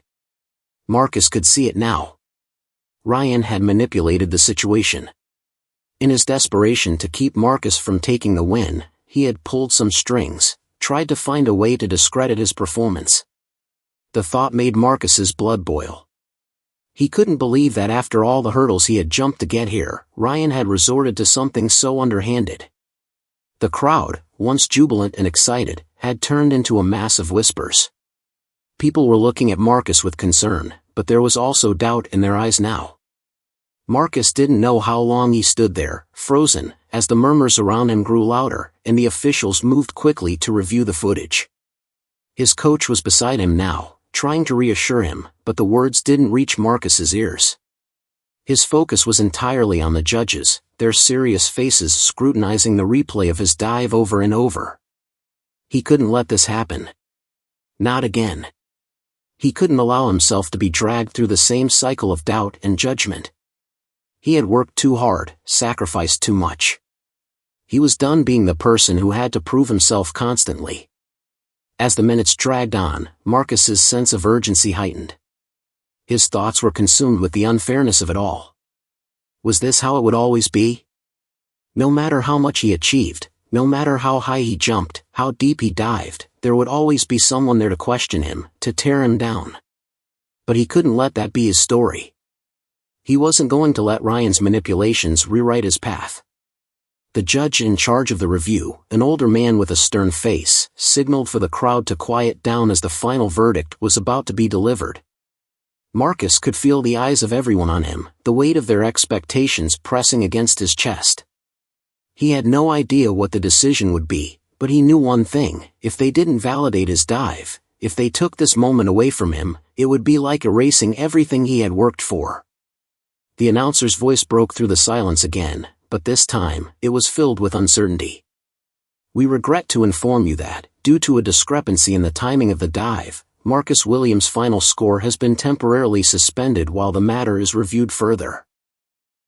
Speaker 1: Marcus could see it now. Ryan had manipulated the situation. In his desperation to keep Marcus from taking the win, he had pulled some strings, tried to find a way to discredit his performance. The thought made Marcus's blood boil. He couldn't believe that after all the hurdles he had jumped to get here, Ryan had resorted to something so underhanded. The crowd, once jubilant and excited, had turned into a mass of whispers. People were looking at Marcus with concern, but there was also doubt in their eyes now. Marcus didn't know how long he stood there, frozen, as the murmurs around him grew louder, and the officials moved quickly to review the footage. His coach was beside him now, trying to reassure him, but the words didn't reach Marcus's ears. His focus was entirely on the judges, their serious faces scrutinizing the replay of his dive over and over. He couldn't let this happen. Not again. He couldn't allow himself to be dragged through the same cycle of doubt and judgment. He had worked too hard, sacrificed too much. He was done being the person who had to prove himself constantly. As the minutes dragged on, Marcus's sense of urgency heightened. His thoughts were consumed with the unfairness of it all. Was this how it would always be? No matter how much he achieved, no matter how high he jumped, how deep he dived, there would always be someone there to question him, to tear him down. But he couldn't let that be his story. He wasn't going to let Ryan's manipulations rewrite his path. The judge in charge of the review, an older man with a stern face, signaled for the crowd to quiet down as the final verdict was about to be delivered. Marcus could feel the eyes of everyone on him, the weight of their expectations pressing against his chest. He had no idea what the decision would be, but he knew one thing: if they didn't validate his dive, if they took this moment away from him, it would be like erasing everything he had worked for. The announcer's voice broke through the silence again, but this time, it was filled with uncertainty. We regret to inform you that, due to a discrepancy in the timing of the dive, Marcus Williams' final score has been temporarily suspended while the matter is reviewed further.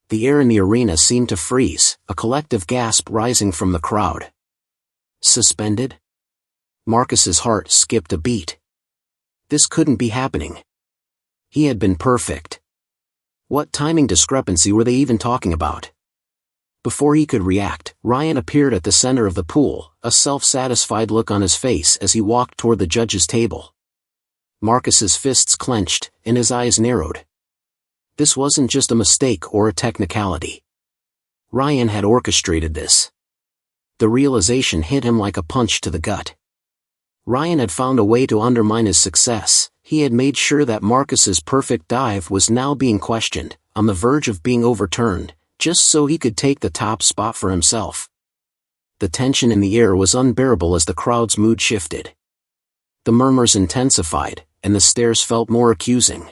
Speaker 1: The air in the arena seemed to freeze, a collective gasp rising from the crowd. Suspended? Marcus's heart skipped a beat. This couldn't be happening. He had been perfect. What timing discrepancy were they even talking about? Before he could react, Ryan appeared at the center of the pool, a self-satisfied look on his face as he walked toward the judge's table. Marcus's fists clenched, and his eyes narrowed. This wasn't just a mistake or a technicality. Ryan had orchestrated this. The realization hit him like a punch to the gut. Ryan had found a way to undermine his success. He had made sure that Marcus's perfect dive was now being questioned, on the verge of being overturned, just so he could take the top spot for himself. The tension in the air was unbearable as the crowd's mood shifted. The murmurs intensified, and the stares felt more accusing.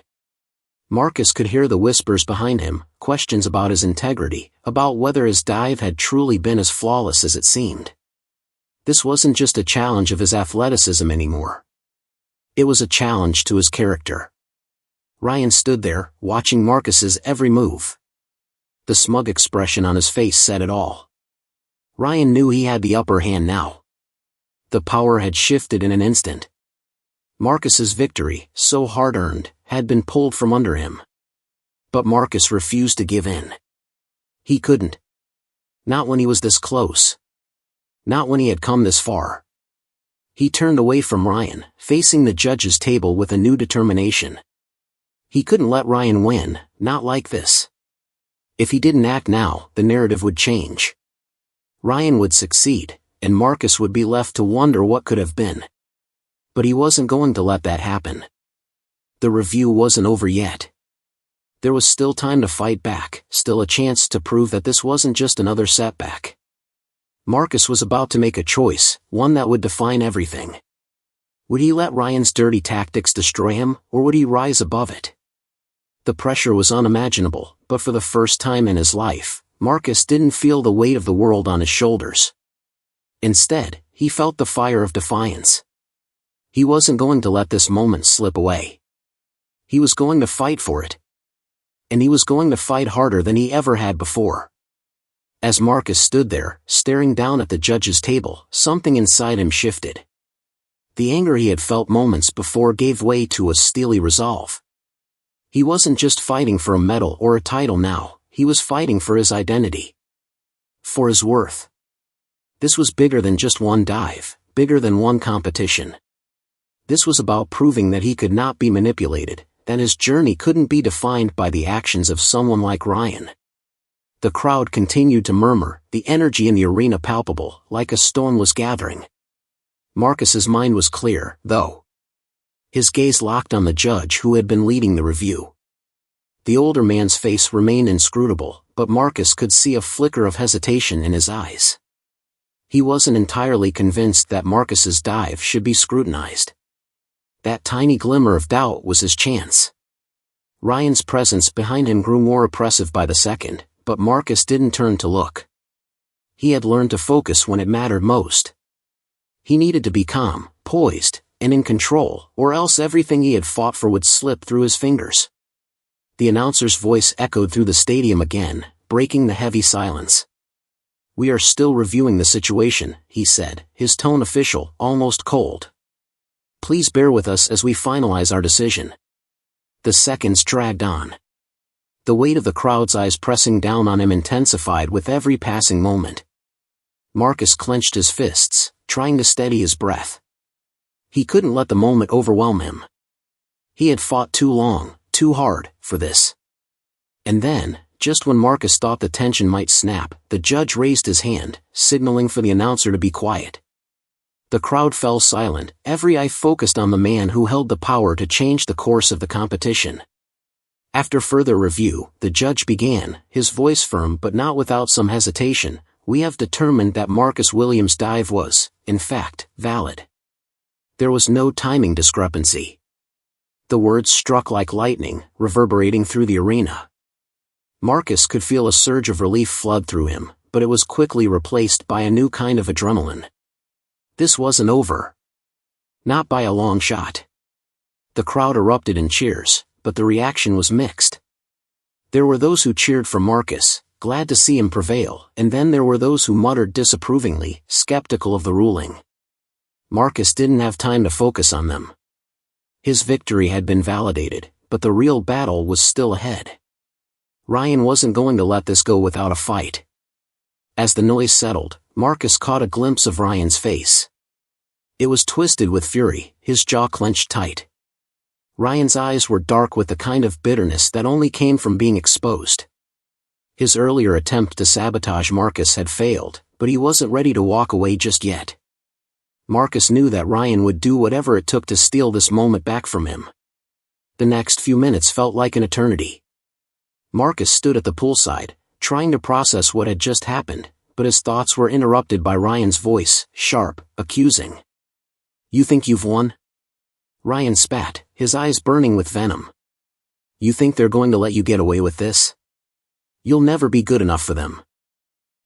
Speaker 1: Marcus could hear the whispers behind him, questions about his integrity, about whether his dive had truly been as flawless as it seemed. This wasn't just a challenge of his athleticism anymore. It was a challenge to his character. Ryan stood there, watching Marcus's every move. The smug expression on his face said it all. Ryan knew he had the upper hand now. The power had shifted in an instant. Marcus's victory, so hard-earned, had been pulled from under him. But Marcus refused to give in. He couldn't. Not when he was this close. Not when he had come this far. He turned away from Ryan, facing the judge's table with a new determination. He couldn't let Ryan win, not like this. If he didn't act now, the narrative would change. Ryan would succeed, and Marcus would be left to wonder what could have been. But he wasn't going to let that happen. The review wasn't over yet. There was still time to fight back, still a chance to prove that this wasn't just another setback. Marcus was about to make a choice, one that would define everything. Would he let Ryan's dirty tactics destroy him, or would he rise above it? The pressure was unimaginable, but for the first time in his life, Marcus didn't feel the weight of the world on his shoulders. Instead, he felt the fire of defiance. He wasn't going to let this moment slip away. He was going to fight for it. And he was going to fight harder than he ever had before. As Marcus stood there, staring down at the judge's table, something inside him shifted. The anger he had felt moments before gave way to a steely resolve. He wasn't just fighting for a medal or a title now, he was fighting for his identity. For his worth. This was bigger than just one dive, bigger than one competition. This was about proving that he could not be manipulated, that his journey couldn't be defined by the actions of someone like Ryan. The crowd continued to murmur, the energy in the arena palpable, like a storm was gathering. Marcus's mind was clear, though. His gaze locked on the judge who had been leading the review. The older man's face remained inscrutable, but Marcus could see a flicker of hesitation in his eyes. He wasn't entirely convinced that Marcus's dive should be scrutinized. That tiny glimmer of doubt was his chance. Ryan's presence behind him grew more oppressive by the second, but Marcus didn't turn to look. He had learned to focus when it mattered most. He needed to be calm, poised, and in control, or else everything he had fought for would slip through his fingers. The announcer's voice echoed through the stadium again, breaking the heavy silence. "We are still reviewing the situation," he said, his tone official, almost cold. "Please bear with us as we finalize our decision." The seconds dragged on. The weight of the crowd's eyes pressing down on him intensified with every passing moment. Marcus clenched his fists, trying to steady his breath. He couldn't let the moment overwhelm him. He had fought too long, too hard, for this. And then, just when Marcus thought the tension might snap, the judge raised his hand, signaling for the announcer to be quiet. The crowd fell silent, every eye focused on the man who held the power to change the course of the competition. After further review, the judge began, his voice firm but not without some hesitation. "We have determined that Marcus Williams' dive was, in fact, valid." There was no timing discrepancy. The words struck like lightning, reverberating through the arena. Marcus could feel a surge of relief flood through him, but it was quickly replaced by a new kind of adrenaline. This wasn't over. Not by a long shot. The crowd erupted in cheers, but the reaction was mixed. There were those who cheered for Marcus, glad to see him prevail, and then there were those who muttered disapprovingly, skeptical of the ruling. Marcus didn't have time to focus on them. His victory had been validated, but the real battle was still ahead. Ryan wasn't going to let this go without a fight. As the noise settled, Marcus caught a glimpse of Ryan's face. It was twisted with fury, his jaw clenched tight. Ryan's eyes were dark with the kind of bitterness that only came from being exposed. His earlier attempt to sabotage Marcus had failed, but he wasn't ready to walk away just yet. Marcus knew that Ryan would do whatever it took to steal this moment back from him. The next few minutes felt like an eternity. Marcus stood at the poolside, trying to process what had just happened, but his thoughts were interrupted by Ryan's voice, sharp, accusing. "You think you've won?" Ryan spat, his eyes burning with venom. "You think they're going to let you get away with this? You'll never be good enough for them.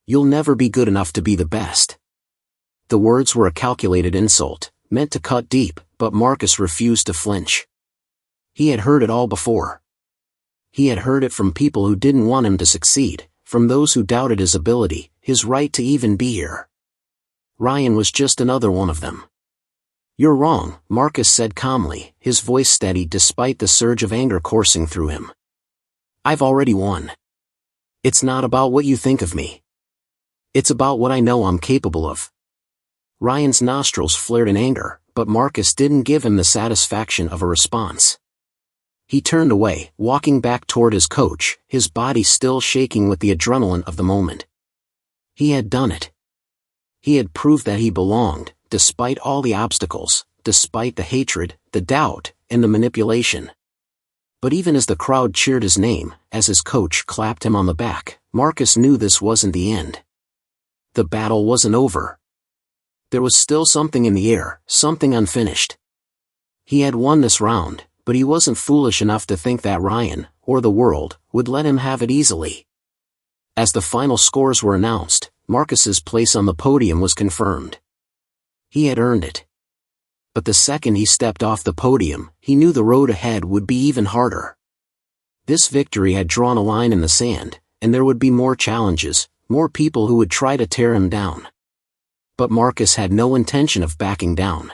Speaker 1: You'll never be good enough to be the best." The words were a calculated insult, meant to cut deep, but Marcus refused to flinch. He had heard it all before. He had heard it from people who didn't want him to succeed, from those who doubted his ability, his right to even be here. Ryan was just another one of them. "You're wrong," Marcus said calmly, his voice steady despite the surge of anger coursing through him. "I've already won. It's not about what you think of me. It's about what I know I'm capable of." Ryan's nostrils flared in anger, but Marcus didn't give him the satisfaction of a response. He turned away, walking back toward his coach, his body still shaking with the adrenaline of the moment. He had done it. He had proved that he belonged, despite all the obstacles, despite the hatred, the doubt, and the manipulation. But even as the crowd cheered his name, as his coach clapped him on the back, Marcus knew this wasn't the end. The battle wasn't over. There was still something in the air, something unfinished. He had won this round, but he wasn't foolish enough to think that Ryan, or the world, would let him have it easily. As the final scores were announced, Marcus's place on the podium was confirmed. He had earned it. But the second he stepped off the podium, he knew the road ahead would be even harder. This victory had drawn a line in the sand, and there would be more challenges, more people who would try to tear him down. But Marcus had no intention of backing down.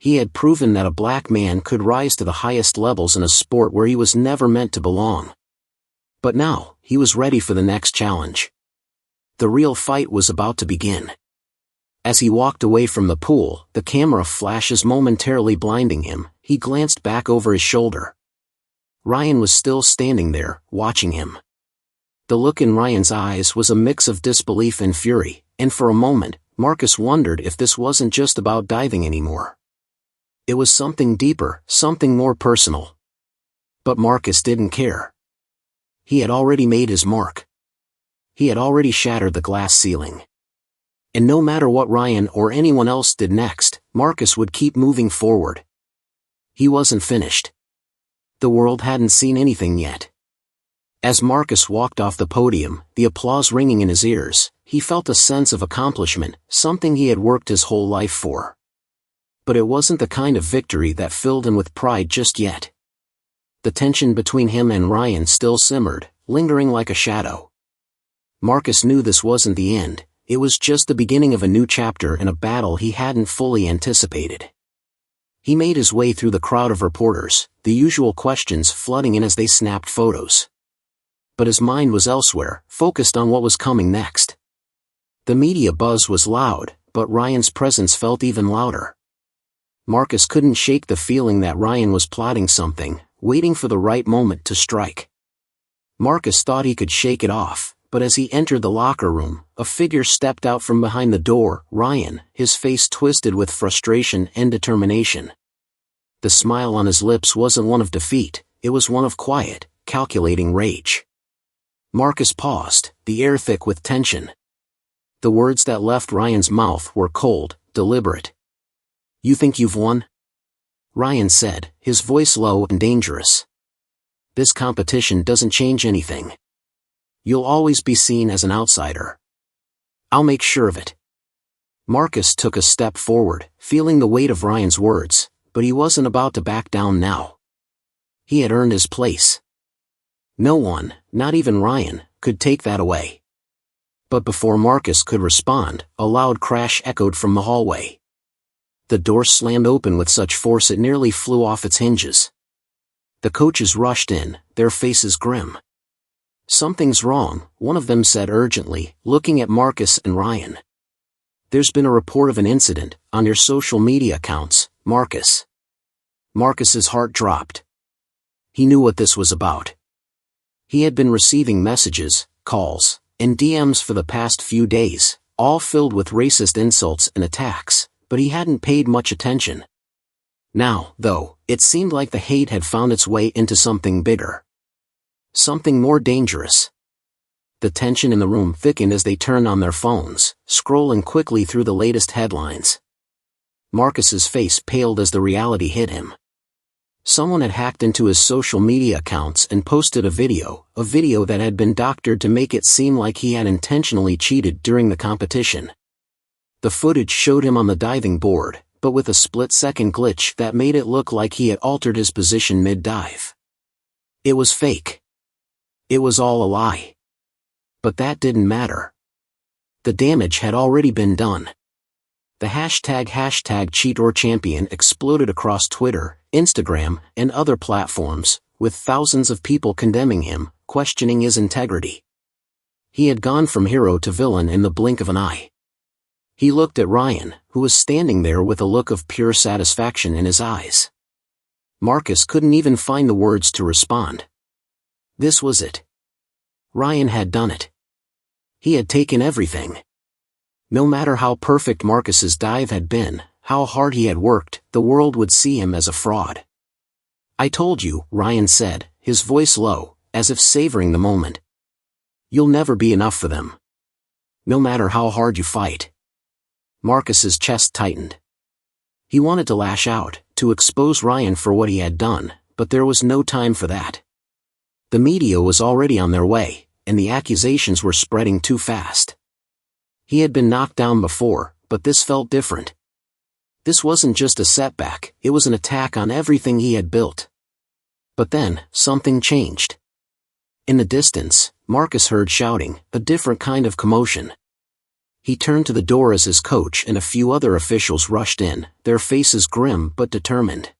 Speaker 1: He had proven that a black man could rise to the highest levels in a sport where he was never meant to belong. But now, he was ready for the next challenge. The real fight was about to begin. As he walked away from the pool, the camera flashes momentarily blinding him, he glanced back over his shoulder. Ryan was still standing there, watching him. The look in Ryan's eyes was a mix of disbelief and fury, and for a moment, Marcus wondered if this wasn't just about diving anymore. It was something deeper, something more personal. But Marcus didn't care. He had already made his mark. He had already shattered the glass ceiling. And no matter what Ryan or anyone else did next, Marcus would keep moving forward. He wasn't finished. The world hadn't seen anything yet. As Marcus walked off the podium, the applause ringing in his ears, he felt a sense of accomplishment, something he had worked his whole life for. But it wasn't the kind of victory that filled him with pride just yet. The tension between him and Ryan still simmered, lingering like a shadow. Marcus knew this wasn't the end, it was just the beginning of a new chapter in a battle he hadn't fully anticipated. He made his way through the crowd of reporters, the usual questions flooding in as they snapped photos. But his mind was elsewhere, focused on what was coming next. The media buzz was loud, but Ryan's presence felt even louder. Marcus couldn't shake the feeling that Ryan was plotting something, waiting for the right moment to strike. Marcus thought he could shake it off, but as he entered the locker room, a figure stepped out from behind the door, Ryan, his face twisted with frustration and determination. The smile on his lips wasn't one of defeat, it was one of quiet, calculating rage. Marcus paused, the air thick with tension. The words that left Ryan's mouth were cold, deliberate. "You think you've won?" Ryan said, his voice low and dangerous. "This competition doesn't change anything. You'll always be seen as an outsider. I'll make sure of it." Marcus took a step forward, feeling the weight of Ryan's words, but he wasn't about to back down now. He had earned his place. No one, not even Ryan, could take that away. But before Marcus could respond, a loud crash echoed from the hallway. The door slammed open with such force it nearly flew off its hinges. The coaches rushed in, their faces grim. "Something's wrong," one of them said urgently, looking at Marcus and Ryan. "There's been a report of an incident, on your social media accounts, Marcus." Marcus's heart dropped. He knew what this was about. He had been receiving messages, calls, and DMs for the past few days, all filled with racist insults and attacks, but he hadn't paid much attention. Now, though, it seemed like the hate had found its way into something bigger. Something more dangerous. The tension in the room thickened as they turned on their phones, scrolling quickly through the latest headlines. Marcus's face paled as the reality hit him. Someone had hacked into his social media accounts and posted a video that had been doctored to make it seem like he had intentionally cheated during the competition. The footage showed him on the diving board, but with a split-second glitch that made it look like he had altered his position mid-dive. It was fake. It was all a lie. But that didn't matter. The damage had already been done. The hashtag #CheatOrChampion exploded across Twitter, Instagram, and other platforms, with thousands of people condemning him, questioning his integrity. He had gone from hero to villain in the blink of an eye. He looked at Ryan, who was standing there with a look of pure satisfaction in his eyes. Marcus couldn't even find the words to respond. This was it. Ryan had done it. He had taken everything. No matter how perfect Marcus's dive had been, how hard he had worked, the world would see him as a fraud. "I told you," Ryan said, his voice low, as if savoring the moment. "You'll never be enough for them. No matter how hard you fight." Marcus's chest tightened. He wanted to lash out, to expose Ryan for what he had done, but there was no time for that. The media was already on their way, and the accusations were spreading too fast. He had been knocked down before, but this felt different. This wasn't just a setback, it was an attack on everything he had built. But then, something changed. In the distance, Marcus heard shouting, a different kind of commotion. He turned to the door as his coach and a few other officials rushed in, their faces grim but determined.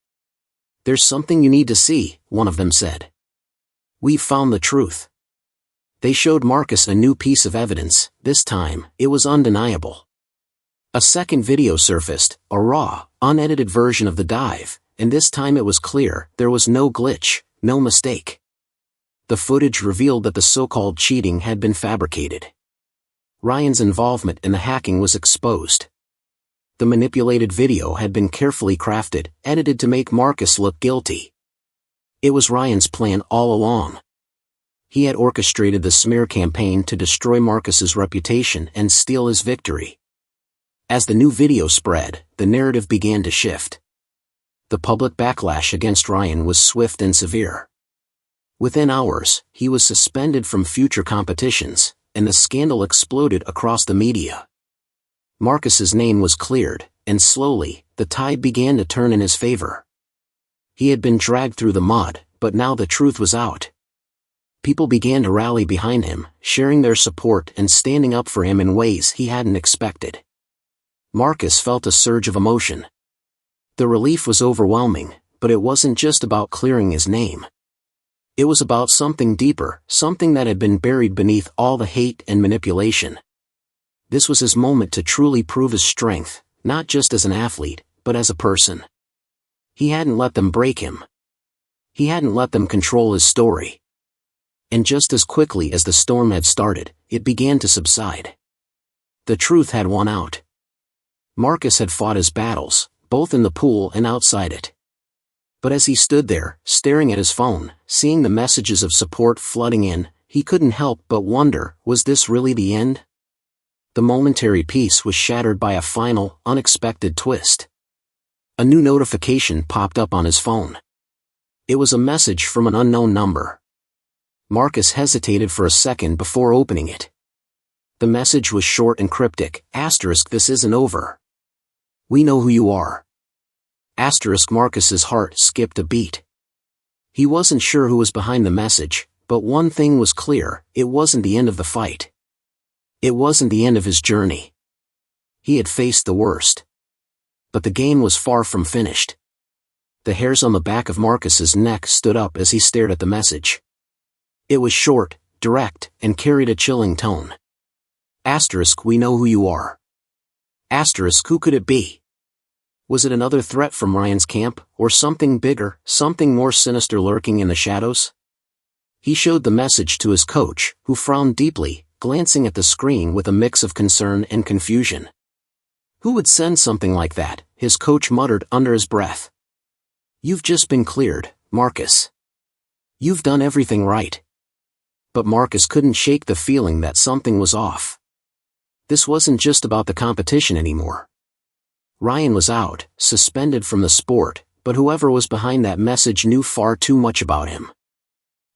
Speaker 1: "There's something you need to see," one of them said. "We've found the truth." They showed Marcus a new piece of evidence. This time, it was undeniable. A second video surfaced, a raw, unedited version of the dive, and this time it was clear, there was no glitch, no mistake. The footage revealed that the so-called cheating had been fabricated. Ryan's involvement in the hacking was exposed. The manipulated video had been carefully crafted, edited to make Marcus look guilty. It was Ryan's plan all along. He had orchestrated the smear campaign to destroy Marcus's reputation and steal his victory. As the new video spread, the narrative began to shift. The public backlash against Ryan was swift and severe. Within hours, he was suspended from future competitions, and the scandal exploded across the media. Marcus's name was cleared, and slowly, the tide began to turn in his favor. He had been dragged through the mud, but now the truth was out. People began to rally behind him, sharing their support and standing up for him in ways he hadn't expected. Marcus felt a surge of emotion. The relief was overwhelming, but it wasn't just about clearing his name. It was about something deeper, something that had been buried beneath all the hate and manipulation. This was his moment to truly prove his strength, not just as an athlete, but as a person. He hadn't let them break him. He hadn't let them control his story. And just as quickly as the storm had started, it began to subside. The truth had won out. Marcus had fought his battles, both in the pool and outside it. But as he stood there, staring at his phone, seeing the messages of support flooding in, he couldn't help but wonder, was this really the end? The momentary peace was shattered by a final, unexpected twist. A new notification popped up on his phone. It was a message from an unknown number. Marcus hesitated for a second before opening it. The message was short and cryptic, *, this isn't over. We know who you are. *, Marcus's heart skipped a beat. He wasn't sure who was behind the message, but one thing was clear, it wasn't the end of the fight. It wasn't the end of his journey. He had faced the worst. But the game was far from finished. The hairs on the back of Marcus's neck stood up as he stared at the message. It was short, direct, and carried a chilling tone. *, we know who you are. *, who could it be? Was it another threat from Ryan's camp, or something bigger, something more sinister lurking in the shadows? He showed the message to his coach, who frowned deeply, glancing at the screen with a mix of concern and confusion. Who would send something like that? His coach muttered under his breath. You've just been cleared, Marcus. You've done everything right. But Marcus couldn't shake the feeling that something was off. This wasn't just about the competition anymore. Ryan was out, suspended from the sport, but whoever was behind that message knew far too much about him.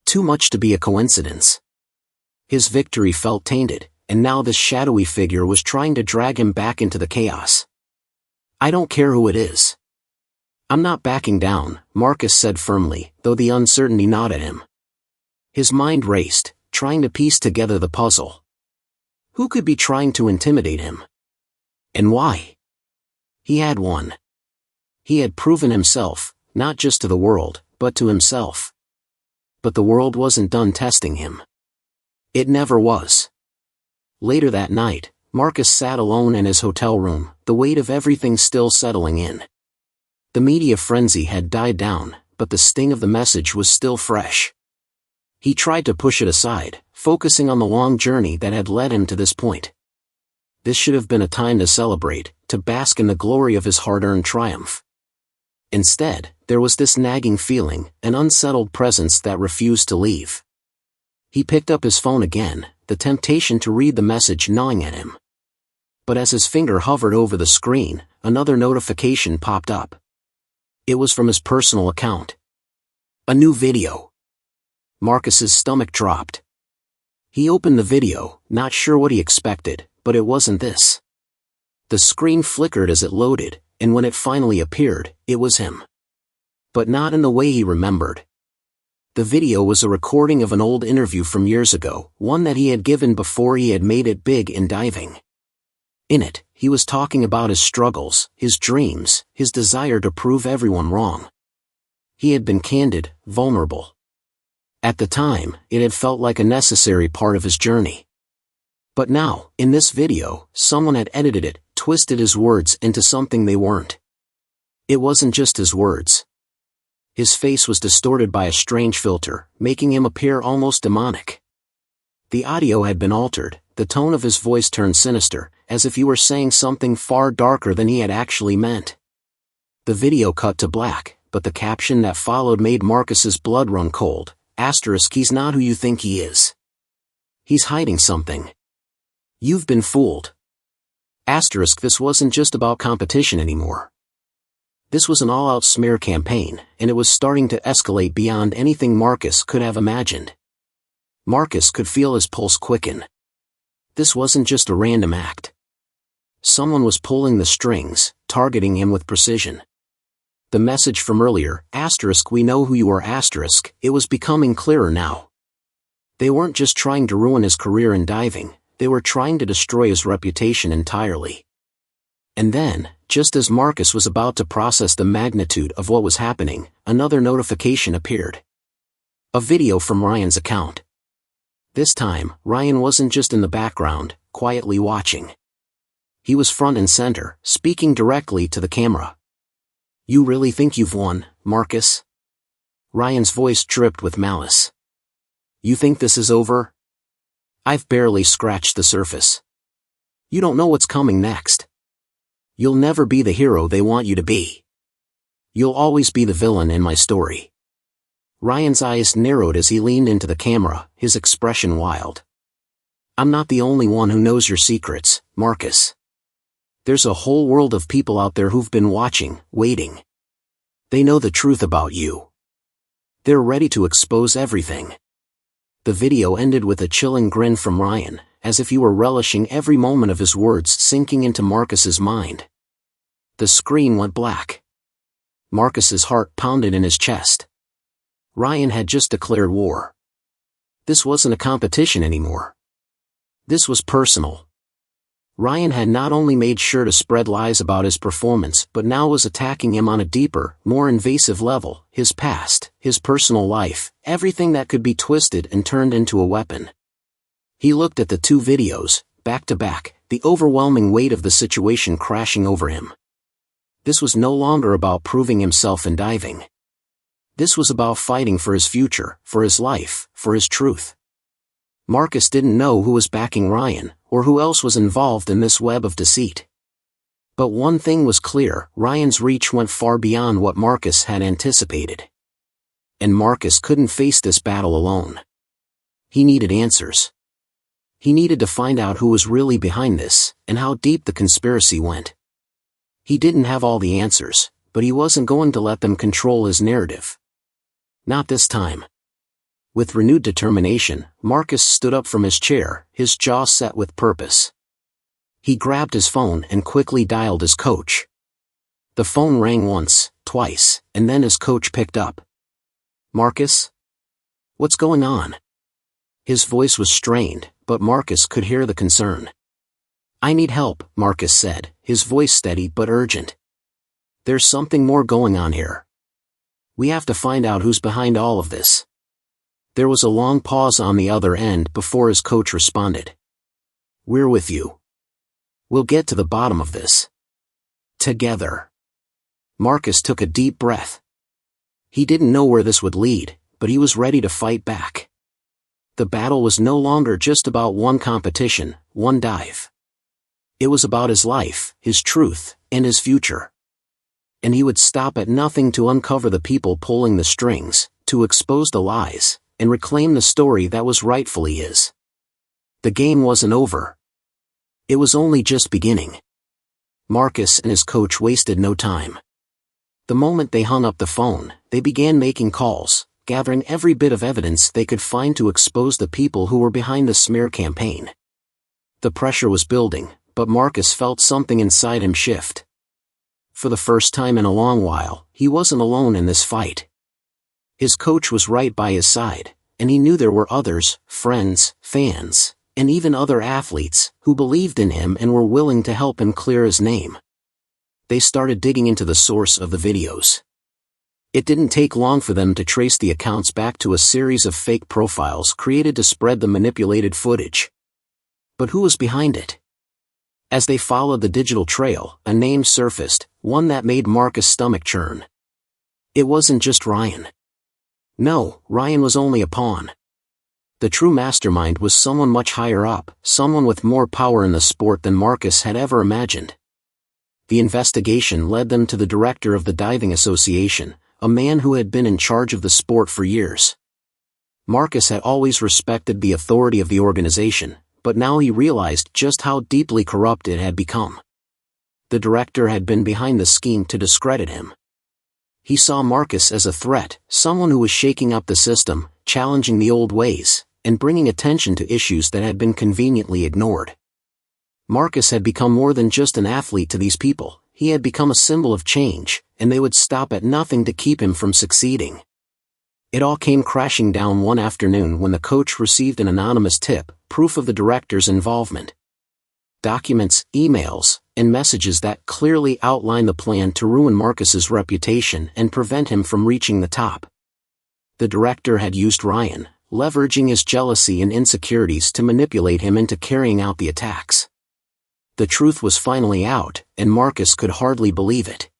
Speaker 1: Too much to be a coincidence. His victory felt tainted, and now this shadowy figure was trying to drag him back into the chaos. I don't care who it is. I'm not backing down, Marcus said firmly, though the uncertainty gnawed at him. His mind raced, trying to piece together the puzzle. Who could be trying to intimidate him? And why? He had won. He had proven himself, not just to the world, but to himself. But the world wasn't done testing him. It never was. Later that night, Marcus sat alone in his hotel room, the weight of everything still settling in. The media frenzy had died down, but the sting of the message was still fresh. He tried to push it aside, focusing on the long journey that had led him to this point. This should have been a time to celebrate, to bask in the glory of his hard-earned triumph. Instead, there was this nagging feeling, an unsettled presence that refused to leave. He picked up his phone again, the temptation to read the message gnawing at him. But as his finger hovered over the screen, another notification popped up. It was from his personal account. A new video. Marcus's stomach dropped. He opened the video, not sure what he expected, but it wasn't this. The screen flickered as it loaded, and when it finally appeared, it was him. But not in the way he remembered. The video was a recording of an old interview from years ago, one that he had given before he had made it big in diving. In it, he was talking about his struggles, his dreams, his desire to prove everyone wrong. He had been candid, vulnerable. At the time, it had felt like a necessary part of his journey. But now, in this video, someone had edited it, twisted his words into something they weren't. It wasn't just his words. His face was distorted by a strange filter, making him appear almost demonic. The audio had been altered, the tone of his voice turned sinister, as if he were saying something far darker than he had actually meant. The video cut to black, but the caption that followed made Marcus's blood run cold. *, he's not who you think he is. He's hiding something. You've been fooled. *, this wasn't just about competition anymore. This was an all-out smear campaign, and it was starting to escalate beyond anything Marcus could have imagined. Marcus could feel his pulse quicken. This wasn't just a random act. Someone was pulling the strings, targeting him with precision. The message from earlier, *, we know who you are *, it was becoming clearer now. They weren't just trying to ruin his career in diving, they were trying to destroy his reputation entirely. And then, just as Marcus was about to process the magnitude of what was happening, another notification appeared. A video from Ryan's account. This time, Ryan wasn't just in the background, quietly watching. He was front and center, speaking directly to the camera. "You really think you've won, Marcus?" Ryan's voice dripped with malice. "You think this is over? I've barely scratched the surface. You don't know what's coming next. You'll never be the hero they want you to be. You'll always be the villain in my story." Ryan's eyes narrowed as he leaned into the camera, his expression wild. "I'm not the only one who knows your secrets, Marcus. There's a whole world of people out there who've been watching, waiting. They know the truth about you. They're ready to expose everything." The video ended with a chilling grin from Ryan, as if he were relishing every moment of his words sinking into Marcus's mind. The screen went black. Marcus's heart pounded in his chest. Ryan had just declared war. This wasn't a competition anymore. This was personal. Ryan had not only made sure to spread lies about his performance but now was attacking him on a deeper, more invasive level, his past, his personal life, everything that could be twisted and turned into a weapon. He looked at the two videos, back to back, the overwhelming weight of the situation crashing over him. This was no longer about proving himself in diving. This was about fighting for his future, for his life, for his truth. Marcus didn't know who was backing Ryan, or who else was involved in this web of deceit. But one thing was clear, Ryan's reach went far beyond what Marcus had anticipated. And Marcus couldn't face this battle alone. He needed answers. He needed to find out who was really behind this, and how deep the conspiracy went. He didn't have all the answers, but he wasn't going to let them control his narrative. Not this time. With renewed determination, Marcus stood up from his chair, his jaw set with purpose. He grabbed his phone and quickly dialed his coach. The phone rang once, twice, and then his coach picked up. "Marcus? What's going on?" His voice was strained, but Marcus could hear the concern. "I need help," Marcus said, his voice steady but urgent. "There's something more going on here. We have to find out who's behind all of this." There was a long pause on the other end before his coach responded. "We're with you. We'll get to the bottom of this. Together." Marcus took a deep breath. He didn't know where this would lead, but he was ready to fight back. The battle was no longer just about one competition, one dive. It was about his life, his truth, and his future. And he would stop at nothing to uncover the people pulling the strings, to expose the lies, and reclaim the story that was rightfully his. The game wasn't over. It was only just beginning. Marcus and his coach wasted no time. The moment they hung up the phone, they began making calls, gathering every bit of evidence they could find to expose the people who were behind the smear campaign. The pressure was building, but Marcus felt something inside him shift. For the first time in a long while, he wasn't alone in this fight. His coach was right by his side, and he knew there were others, friends, fans, and even other athletes, who believed in him and were willing to help him clear his name. They started digging into the source of the videos. It didn't take long for them to trace the accounts back to a series of fake profiles created to spread the manipulated footage. But who was behind it? As they followed the digital trail, a name surfaced, one that made Marcus' stomach churn. It wasn't just Ryan. No, Ryan was only a pawn. The true mastermind was someone much higher up, someone with more power in the sport than Marcus had ever imagined. The investigation led them to the director of the Diving Association, a man who had been in charge of the sport for years. Marcus had always respected the authority of the organization, but now he realized just how deeply corrupt it had become. The director had been behind the scheme to discredit him. He saw Marcus as a threat, someone who was shaking up the system, challenging the old ways, and bringing attention to issues that had been conveniently ignored. Marcus had become more than just an athlete to these people, he had become a symbol of change, and they would stop at nothing to keep him from succeeding. It all came crashing down one afternoon when the coach received an anonymous tip, proof of the director's involvement. Documents, emails, and messages that clearly outlined the plan to ruin Marcus's reputation and prevent him from reaching the top. The director had used Ryan, leveraging his jealousy and insecurities to manipulate him into carrying out the attacks. The truth was finally out, and Marcus could hardly believe it.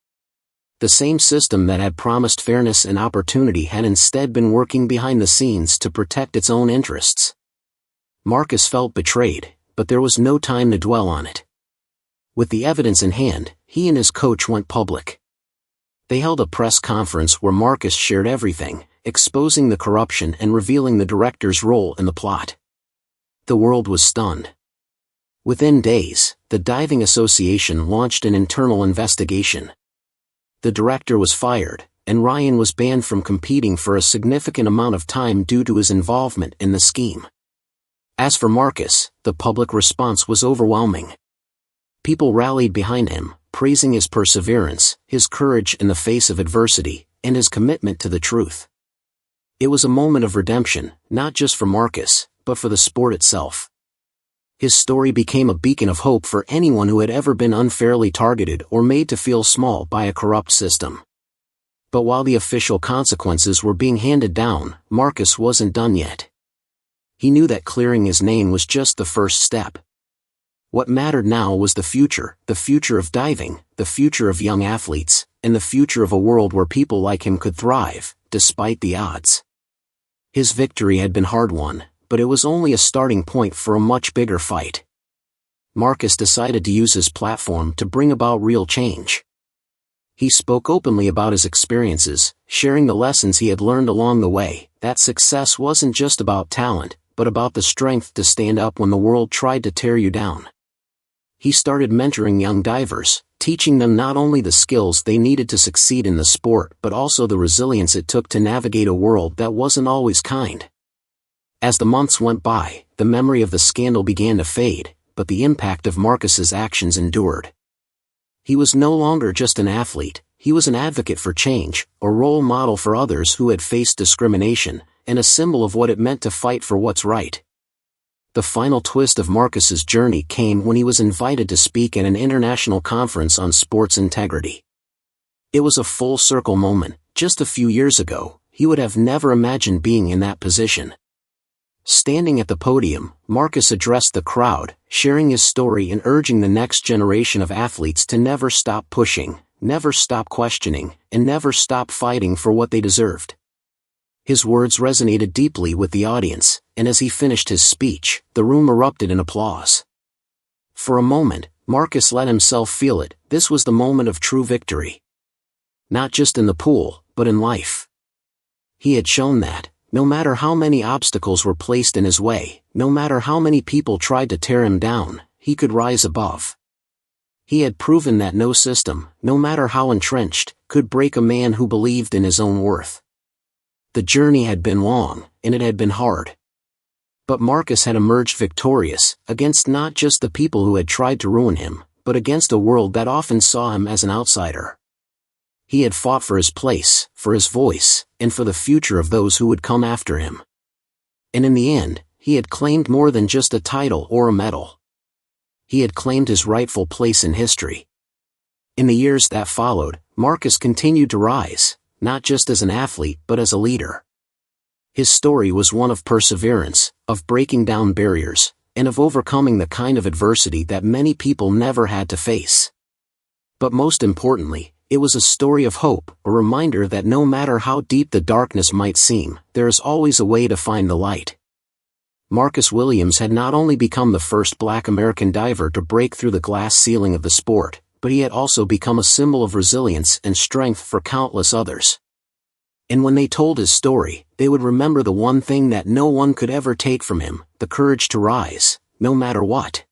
Speaker 1: The same system that had promised fairness and opportunity had instead been working behind the scenes to protect its own interests. Marcus felt betrayed, but there was no time to dwell on it. With the evidence in hand, he and his coach went public. They held a press conference where Marcus shared everything, exposing the corruption and revealing the director's role in the plot. The world was stunned. Within days, the Diving Association launched an internal investigation. The director was fired, and Ryan was banned from competing for a significant amount of time due to his involvement in the scheme. As for Marcus, the public response was overwhelming. People rallied behind him, praising his perseverance, his courage in the face of adversity, and his commitment to the truth. It was a moment of redemption, not just for Marcus, but for the sport itself. His story became a beacon of hope for anyone who had ever been unfairly targeted or made to feel small by a corrupt system. But while the official consequences were being handed down, Marcus wasn't done yet. He knew that clearing his name was just the first step. What mattered now was the future of diving, the future of young athletes, and the future of a world where people like him could thrive, despite the odds. His victory had been hard-won, but it was only a starting point for a much bigger fight. Marcus decided to use his platform to bring about real change. He spoke openly about his experiences, sharing the lessons he had learned along the way, that success wasn't just about talent, but about the strength to stand up when the world tried to tear you down. He started mentoring young divers, teaching them not only the skills they needed to succeed in the sport but also the resilience it took to navigate a world that wasn't always kind. As the months went by, the memory of the scandal began to fade, but the impact of Marcus's actions endured. He was no longer just an athlete, he was an advocate for change, a role model for others who had faced discrimination, and a symbol of what it meant to fight for what's right. The final twist of Marcus's journey came when he was invited to speak at an international conference on sports integrity. It was a full-circle moment. Just a few years ago, he would have never imagined being in that position. Standing at the podium, Marcus addressed the crowd, sharing his story and urging the next generation of athletes to never stop pushing, never stop questioning, and never stop fighting for what they deserved. His words resonated deeply with the audience, and as he finished his speech, the room erupted in applause. For a moment, Marcus let himself feel it. This was the moment of true victory. Not just in the pool, but in life. He had shown that, no matter how many obstacles were placed in his way, no matter how many people tried to tear him down, he could rise above. He had proven that no system, no matter how entrenched, could break a man who believed in his own worth. The journey had been long, and it had been hard. But Marcus had emerged victorious, against not just the people who had tried to ruin him, but against a world that often saw him as an outsider. He had fought for his place, for his voice, and for the future of those who would come after him. And in the end, he had claimed more than just a title or a medal. He had claimed his rightful place in history. In the years that followed, Marcus continued to rise, not just as an athlete but as a leader. His story was one of perseverance, of breaking down barriers, and of overcoming the kind of adversity that many people never had to face. But most importantly, it was a story of hope, a reminder that no matter how deep the darkness might seem, there is always a way to find the light. Marcus Williams had not only become the first Black American diver to break through the glass ceiling of the sport, but he had also become a symbol of resilience and strength for countless others. And when they told his story, they would remember the one thing that no one could ever take from him, the courage to rise, no matter what.